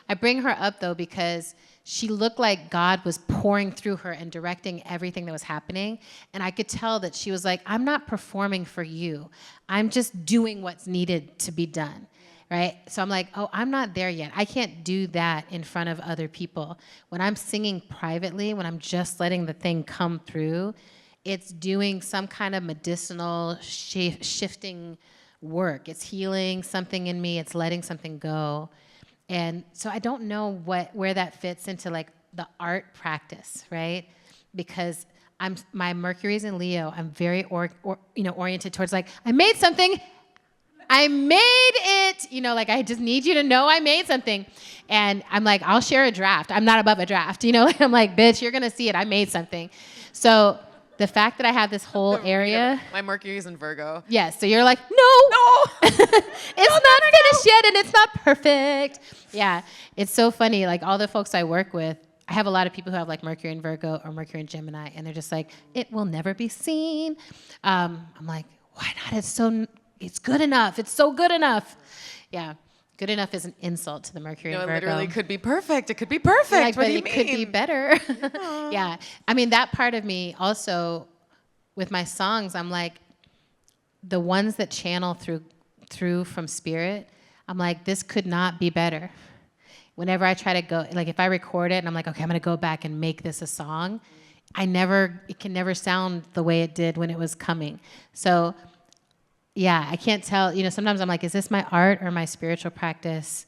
I bring her up though because she looked like God was pouring through her and directing everything that was happening. And I could tell that she was like, I'm not performing for you. I'm just doing what's needed to be done, right? So I'm like, oh, I'm not there yet. I can't do that in front of other people. When I'm singing privately, when I'm just letting the thing come through, it's doing some kind of medicinal shifting work. It's healing something in me. It's letting something go. And so I don't know where that fits into like the art practice, right? Because my Mercury's in Leo. I'm very oriented towards like, I made something. I made it. Like I just need you to know I made something. And I'm like, I'll share a draft. I'm not above a draft. Like I'm like, bitch, you're gonna see it. I made something. So the fact that I have this whole area. My Mercury's in Virgo. Yes. So you're like, no. It's not finished yet and it's not perfect. Yeah. It's so funny. Like all the folks I work with, I have a lot of people who have like Mercury in Virgo or Mercury in Gemini, and they're just like, it will never be seen. I'm like, why not? It's good enough. It's so good enough. Yeah. Good enough is an insult to the Mercury in Virgo. It literally could be perfect. It could be perfect. Like, what but do you it mean? could be better. Yeah. I mean, that part of me also, with my songs, I'm like, the ones that channel through from spirit, I'm like, this could not be better. Whenever I try to go, like if I record it and I'm like, okay, I'm gonna go back and make this a song, it can never sound the way it did when it was coming. So yeah, I can't tell, sometimes I'm like, is this my art or my spiritual practice?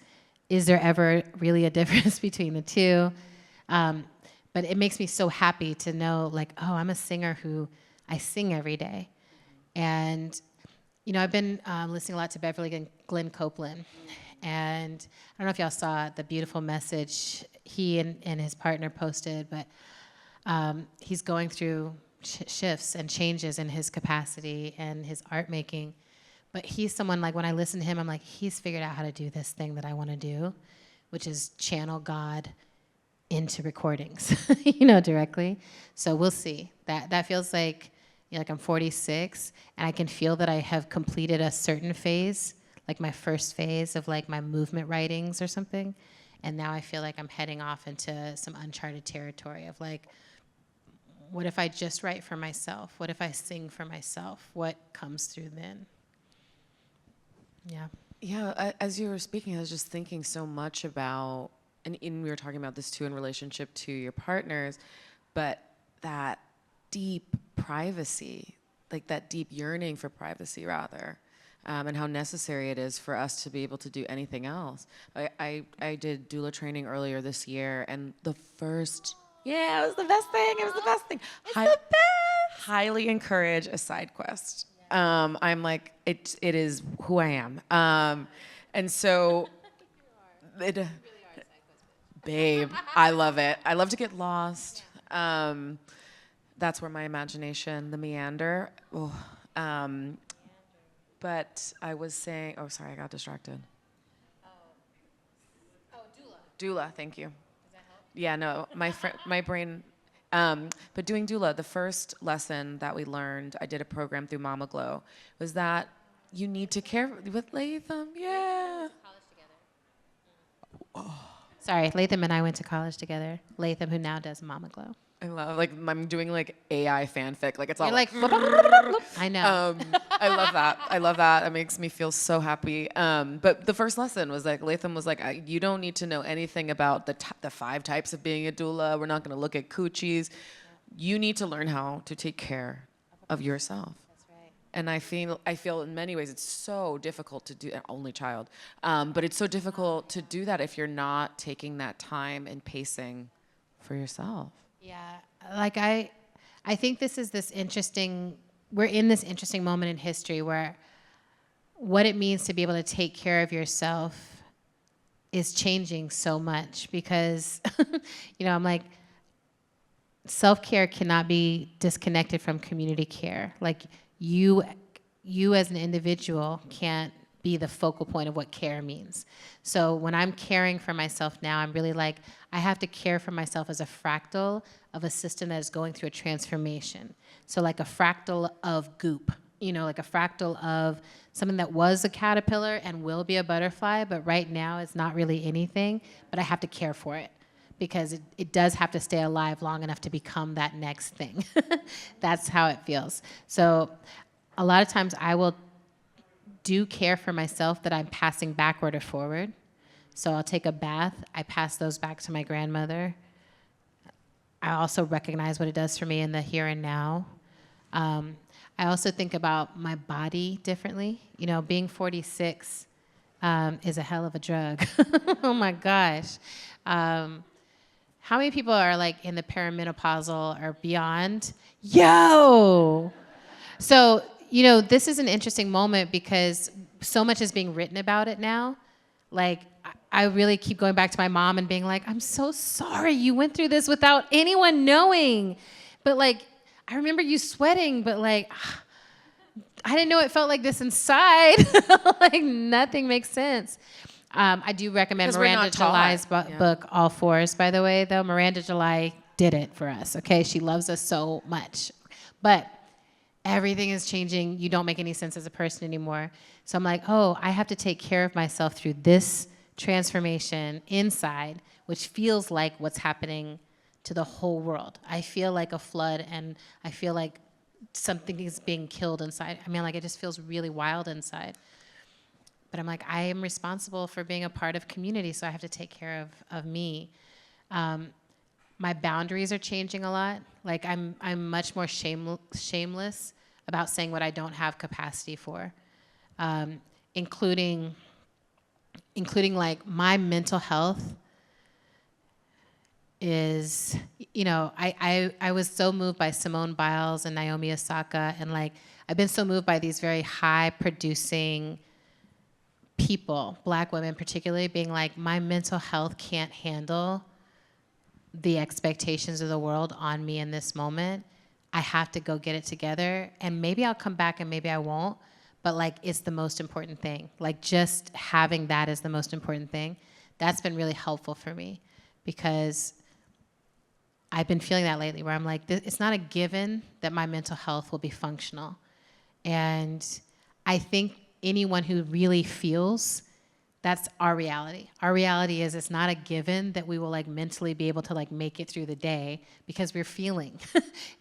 Is there ever really a difference between the two? But it makes me so happy to know like, oh, I'm a singer who I sing every day. And, I've been listening a lot to Beverly and Glenn Copeland. And I don't know if y'all saw the beautiful message he and his partner posted, but he's going through shifts and changes in his capacity and his art making. But he's someone like, when I listen to him, I'm like, he's figured out how to do this thing that I want to do, which is channel God into recordings, directly. So we'll see. That feels like, like I'm 46 and I can feel that I have completed a certain phase, like my first phase of like my movement writings or something. And now I feel like I'm heading off into some uncharted territory of like, what if I just write for myself? What if I sing for myself? What comes through then? Yeah. Yeah, as you were speaking, I was just thinking so much about, and we were talking about this too in relationship to your partners, but that deep privacy, like that deep yearning for privacy rather, and how necessary it is for us to be able to do anything else. I did doula training earlier this year, and it was the best thing. It was the best thing. It's the best. Highly encourage a side quest. I'm like, it is who I am. And so, babe, I love it. I love to get lost. That's where my imagination, the meander. But I was saying, oh, sorry, I got distracted. Doula, thank you. Does that help? Yeah, no, my brain. But doing doula, the first lesson that we learned, I did a program through Mama Glow, was that you need to care with Latham. Yeah. Sorry, Latham and I went to college together. Latham, who now does Mama Glow. I love, like, I'm doing like AI fanfic. Like, it's all You're like, I know. I love that. I love that. It makes me feel so happy. But the first lesson was like, Latham was like, you don't need to know anything about the 5 types of being a doula. We're not going to look at coochies. You need to learn how to take care of yourself. That's right. And I feel in many ways it's so difficult to do, only child, but it's so difficult to do that if you're not taking that time and pacing for yourself. Yeah, like I think we're in this interesting moment in history where what it means to be able to take care of yourself is changing so much because, I'm like, self-care cannot be disconnected from community care. Like you as an individual can't be the focal point of what care means. So when I'm caring for myself now, I'm really like, I have to care for myself as a fractal of a system that is going through a transformation. So like a fractal of goop, like a fractal of something that was a caterpillar and will be a butterfly, but right now it's not really anything, but I have to care for it because it does have to stay alive long enough to become that next thing. That's how it feels. So a lot of times I will do care for myself that I'm passing backward or forward. So I'll take a bath, I pass those back to my grandmother. I also recognize what it does for me in the here and now. I also think about my body differently. Being 46 is a hell of a drug. Oh my gosh. How many people are like in the perimenopausal or beyond? Yo! So, you know, this is an interesting moment because so much is being written about it now. Like, I really keep going back to my mom and being like, I'm so sorry you went through this without anyone knowing. But like, I remember you sweating, but like, I didn't know it felt like this inside. Like, nothing makes sense. I do recommend Because we're Miranda not taught. July's Yeah. book, All Fours, by the way, though. Miranda July did it for us, okay? She loves us so much. But everything is changing. You don't make any sense as a person anymore. So I'm like, oh, I have to take care of myself through this transformation inside, which feels like what's happening to the whole world. I feel like a flood, and I feel like something is being killed inside. I mean, like, it just feels really wild inside. But I'm like, I am responsible for being a part of community, so I have to take care of me. My boundaries are changing a lot. Like, I'm much more shameless about saying what I don't have capacity for, including like my mental health is, you know, I was so moved by Simone Biles and Naomi Osaka, and like, I've been so moved by these very high producing people, Black women particularly, being like, my mental health can't handle the expectations of the world on me in this moment. I have to go get it together, and maybe I'll come back and maybe I won't, but like, it's the most important thing. Like, just having that is the most important thing. That's been really helpful for me, because I've been feeling that lately, where I'm like, it's not a given that my mental health will be functional. And I think anyone who really feels, that's our reality. Our reality is, it's not a given that we will like mentally be able to like make it through the day, because we're feeling.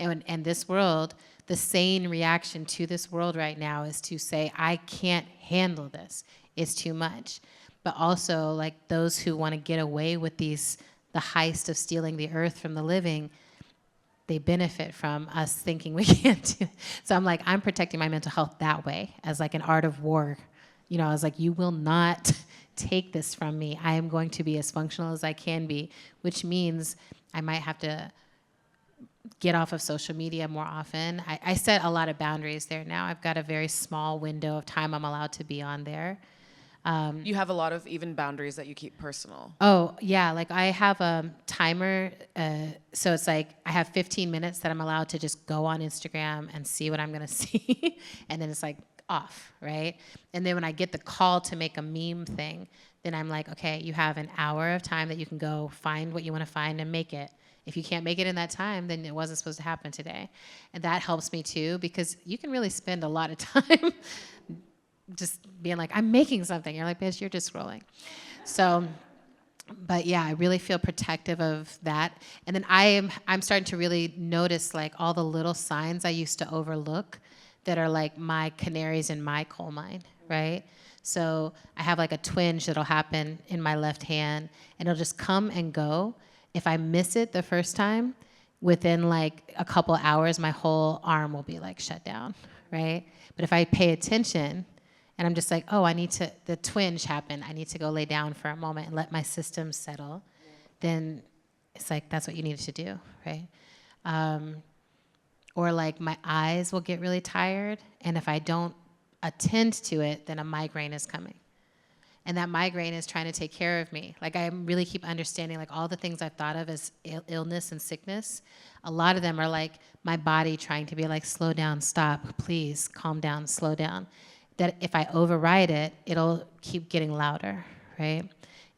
and this world, the sane reaction to this world right now is to say, I can't handle this. It's too much. But also, like, those who want to get away with the heist of stealing the earth from the living, they benefit from us thinking we can't do it. So I'm like, I'm protecting my mental health that way, as like an art of war. You know, I was like, you will not take this from me. I am going to be as functional as I can be, which means I might have to get off of social media more often. I set a lot of boundaries there now. I've got a very small window of time I'm allowed to be on there. You have a lot of even boundaries that you keep personal. Oh, yeah. Like, I have a timer. So it's like, I have 15 minutes that I'm allowed to just go on Instagram and see what I'm going to see. And then it's like off, right? And then when I get the call to make a meme thing, then I'm like, okay, you have an hour of time that you can go find what you want to find and make it. If you can't make it in that time, then it wasn't supposed to happen today. And that helps me too, because you can really spend a lot of time just being like, I'm making something. You're like, bitch, you're just scrolling. So, but yeah, I really feel protective of that. And then I'm starting to really notice like all the little signs I used to overlook that are like my canaries in my coal mine, right? So I have like a twinge that'll happen in my left hand, and it'll just come and go. If I miss it the first time, within like a couple hours, my whole arm will be like shut down, right? But if I pay attention, and I'm just like, oh, the twinge happened. I need to go lay down for a moment and let my system settle. Then it's like, that's what you needed to do, right? Or like my eyes will get really tired. And if I don't attend to it, then a migraine is coming. And that migraine is trying to take care of me. Like, I really keep understanding like all the things I've thought of as illness and sickness. A lot of them are like my body trying to be like, slow down, stop, please, calm down, slow down. That if I override it, it'll keep getting louder, right?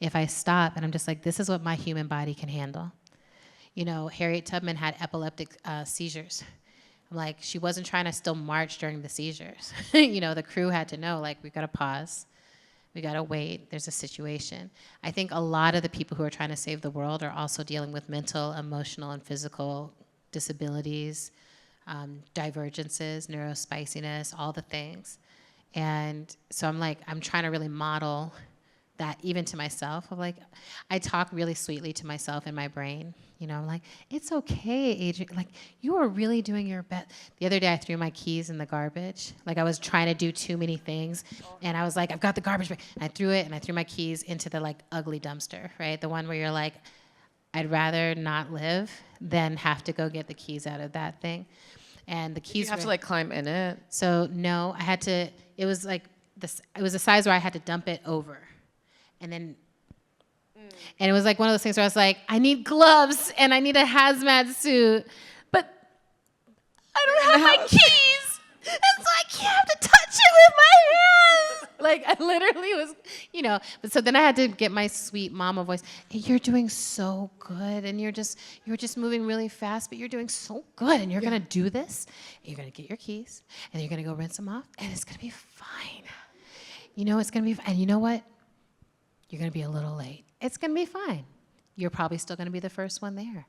If I stop and I'm just like, this is what my human body can handle. You know, Harriet Tubman had epileptic seizures. I'm like, she wasn't trying to still march during the seizures. You know, the crew had to know, like, we gotta pause. We gotta wait, there's a situation. I think a lot of the people who are trying to save the world are also dealing with mental, emotional, and physical disabilities, divergences, neurospiciness, all the things. And so I'm like, I'm trying to really model that even to myself. Of like, I talk really sweetly to myself in my brain. You know, I'm like, it's okay, Adrienne. Like, you are really doing your best. The other day I threw my keys in the garbage. Like, I was trying to do too many things. And I was like, I've got the garbage bag. And I threw it, and I threw my keys into the like ugly dumpster, right? The one where you're like, I'd rather not live than have to go get the keys out of that thing. And the keys You have were, to like climb in it. so no, I had to, it was like this, it was a size where I had to dump it over. And then, and it was like one of those things where I was like, I need gloves and I need a hazmat suit, but I don't have my keys. And so I can't have to touch it with my hands. Like I literally was, you know, but so then I had to get my sweet mama voice. Hey, you're doing so good. And you're just moving really fast, but you're doing so good. And you're going to do this. And you're going to get your keys and you're going to go rinse them off and it's going to be fine. You know, it's going to be, and you know what? You're going to be a little late. It's going to be fine. You're probably still going to be the first one there.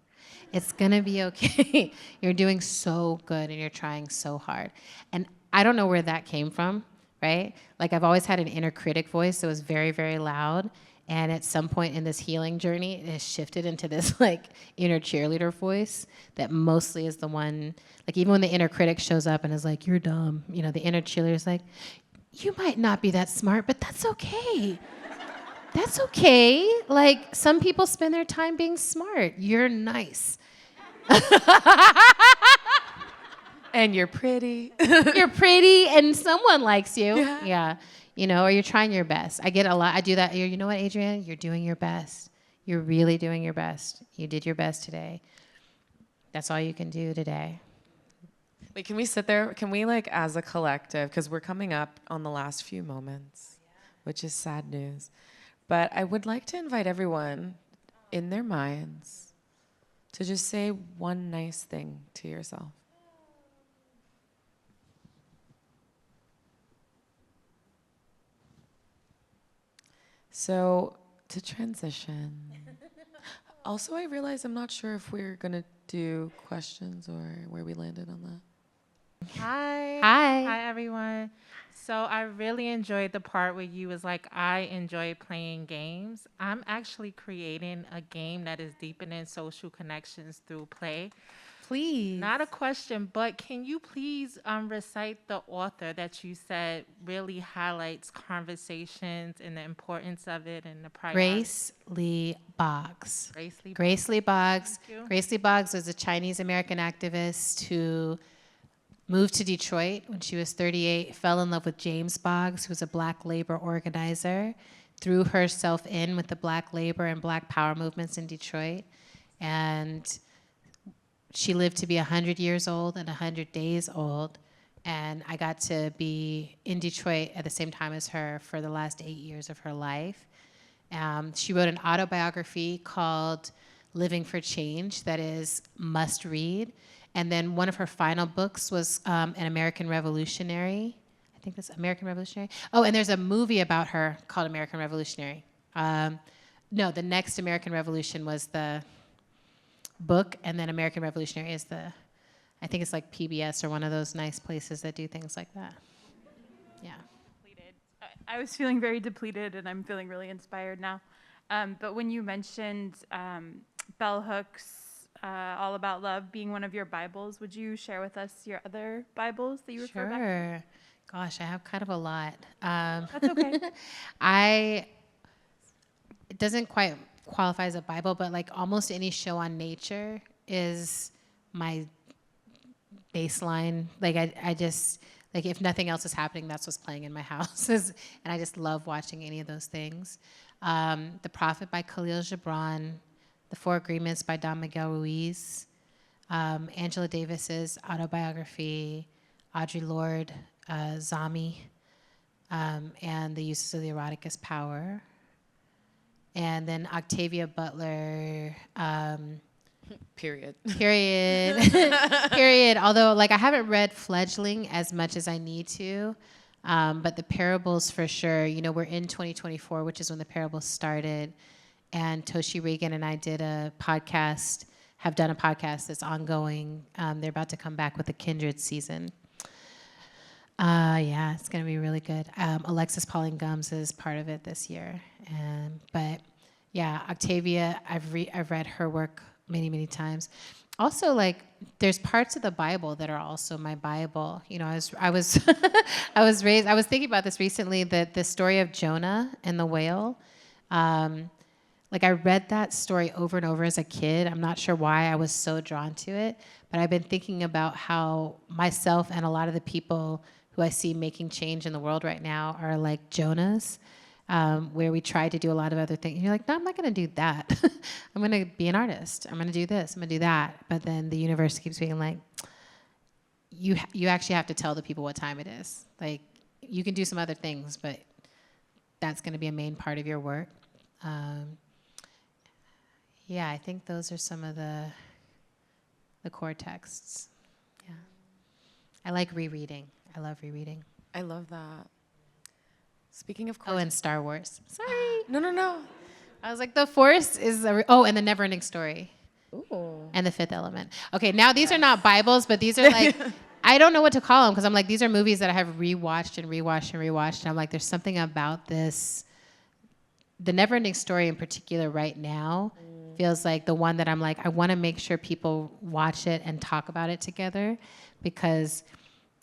It's going to be okay. You're doing so good and you're trying so hard. And I don't know where that came from, right? Like I've always had an inner critic voice that was very, very loud. And at some point in this healing journey, it has shifted into this like inner cheerleader voice that mostly is the one, like even when the inner critic shows up and is like, you're dumb, you know, the inner cheerleader is like, you might not be that smart, but that's okay. That's okay. Like, some people spend their time being smart. You're nice. And you're pretty. You're pretty and someone likes you. Yeah. You know, or you're trying your best. I get a lot. I do that. You know what, Adrienne? You're doing your best. You're really doing your best. You did your best today. That's all you can do today. Wait, can we sit there? Can we, like, as a collective, because we're coming up on the last few moments, which is sad news. But I would like to invite everyone in their minds to just say one nice thing to yourself. So, to transition. Also, I realize I'm not sure if we're going to do questions or where we landed on that. Hi. Hi. Hi, everyone. So I really enjoyed the part where you was like, I enjoy playing games. I'm actually creating a game that is deepening social connections through play. Please. Not a question, but can you please recite the author that you said really highlights conversations and the importance of it and the priority? Grace Lee Boggs. Grace Lee. Grace Lee Boggs. Thank you. Grace Lee Boggs was a Chinese American activist who moved to Detroit when she was 38, fell in love with James Boggs, who was a black labor organizer, threw herself in with the black labor and black power movements in Detroit. And she lived to be 100 years old and 100 days old. And I got to be in Detroit at the same time as her for the last 8 years of her life. She wrote an autobiography called Living for Change that is must read. And then one of her final books was An American Revolutionary. I think that's American Revolutionary. Oh, and there's a movie about her called American Revolutionary. No, the next American Revolution was the book, and then American Revolutionary is the, I think it's like PBS or one of those nice places that do things like that. Yeah. Depleted. I was feeling very depleted, and I'm feeling really inspired now. But when you mentioned Bell Hooks, All About Love being one of your Bibles, would you share with us your other Bibles that you refer back to? Sure. Gosh, I have kind of a lot. That's okay. It doesn't quite qualify as a Bible, but like almost any show on nature is my baseline. Like I just, like if nothing else is happening, that's what's playing in my house. And I just love watching any of those things. The Prophet by Khalil Gibran, The Four Agreements by Don Miguel Ruiz, Angela Davis's autobiography, Audre Lorde, Zami, and The Uses of the Erotic as Power. And then Octavia Butler, Period. period. Although, like, I haven't read Fledgling as much as I need to, but the parables for sure. You know, we're in 2024, which is when the parables started, and Toshi Reagan and I did a podcast, have done a podcast that's ongoing. They're about to come back with a Kindred season. Yeah, it's gonna be really good. Alexis Pauline Gumbs is part of it this year, but yeah, Octavia, I've read her work many, many times. Also, like, there's parts of the Bible that are also my Bible. You know, I was I was thinking about this recently, that the story of Jonah and the whale. like I read that story over and over as a kid. I'm not sure why I was so drawn to it, but I've been thinking about how myself and a lot of the people who I see making change in the world right now are like Jonahs, where we try to do a lot of other things. And you're like, no, I'm not going to do that. I'm going to be an artist. I'm going to do this. I'm going to do that. But then the universe keeps being like, you actually have to tell the people what time it is. Like, you can do some other things, but that's going to be a main part of your work. Yeah, I think those are some of the core texts. Yeah, I like rereading. I love rereading. I love that. Speaking of Oh, and Star Wars. Sorry. No. I was like, the Force is and the Never-Ending Story. Ooh. And The Fifth Element. Okay, now these are not Bibles, but these are like, I don't know what to call them because I'm like, these are movies that I have rewatched and rewatched and rewatched. And I'm like, there's something about this. The Never-Ending Story in particular right now feels like the one that I'm like, I want to make sure people watch it and talk about it together, because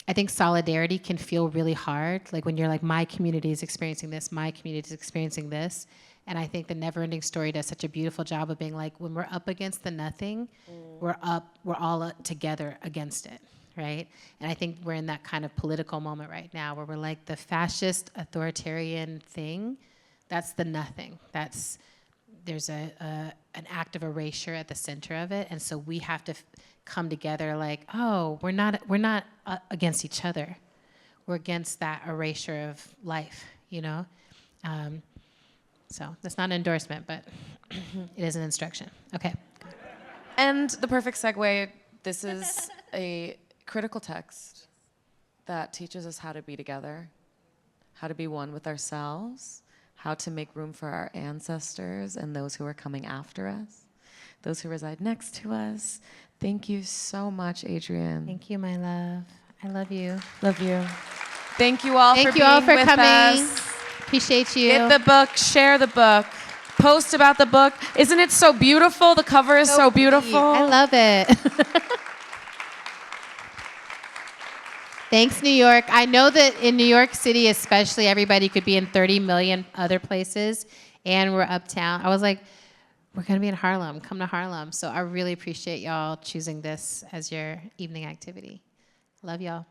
I think solidarity can feel really hard. Like when you're like, my community is experiencing this, my community is experiencing this. And I think the Never-Ending Story does such a beautiful job of being like, when we're up against the nothing, we're all together against it, right? And I think we're in that kind of political moment right now where we're like, the fascist authoritarian thing, that's the nothing. There's an act of erasure at the center of it. And so we have to come together like, oh, we're not against each other. We're against that erasure of life, you know? So that's not an endorsement, but it is an instruction. Okay. And the perfect segue, this is a critical text that teaches us how to be together, how to be one with ourselves, how to make room for our ancestors and those who are coming after us, those who reside next to us. Thank you so much, Adrienne. Thank you, my love. I love you. Love you. Thank you all Thank for you being all for with coming. us. Appreciate you. Get the book, share the book, post about the book. Isn't it so beautiful? The cover is so beautiful. I love it. Thanks, New York. I know that in New York City especially, everybody could be in 30 million other places, and we're uptown. I was like, we're going to be in Harlem. Come to Harlem. So I really appreciate y'all choosing this as your evening activity. Love y'all.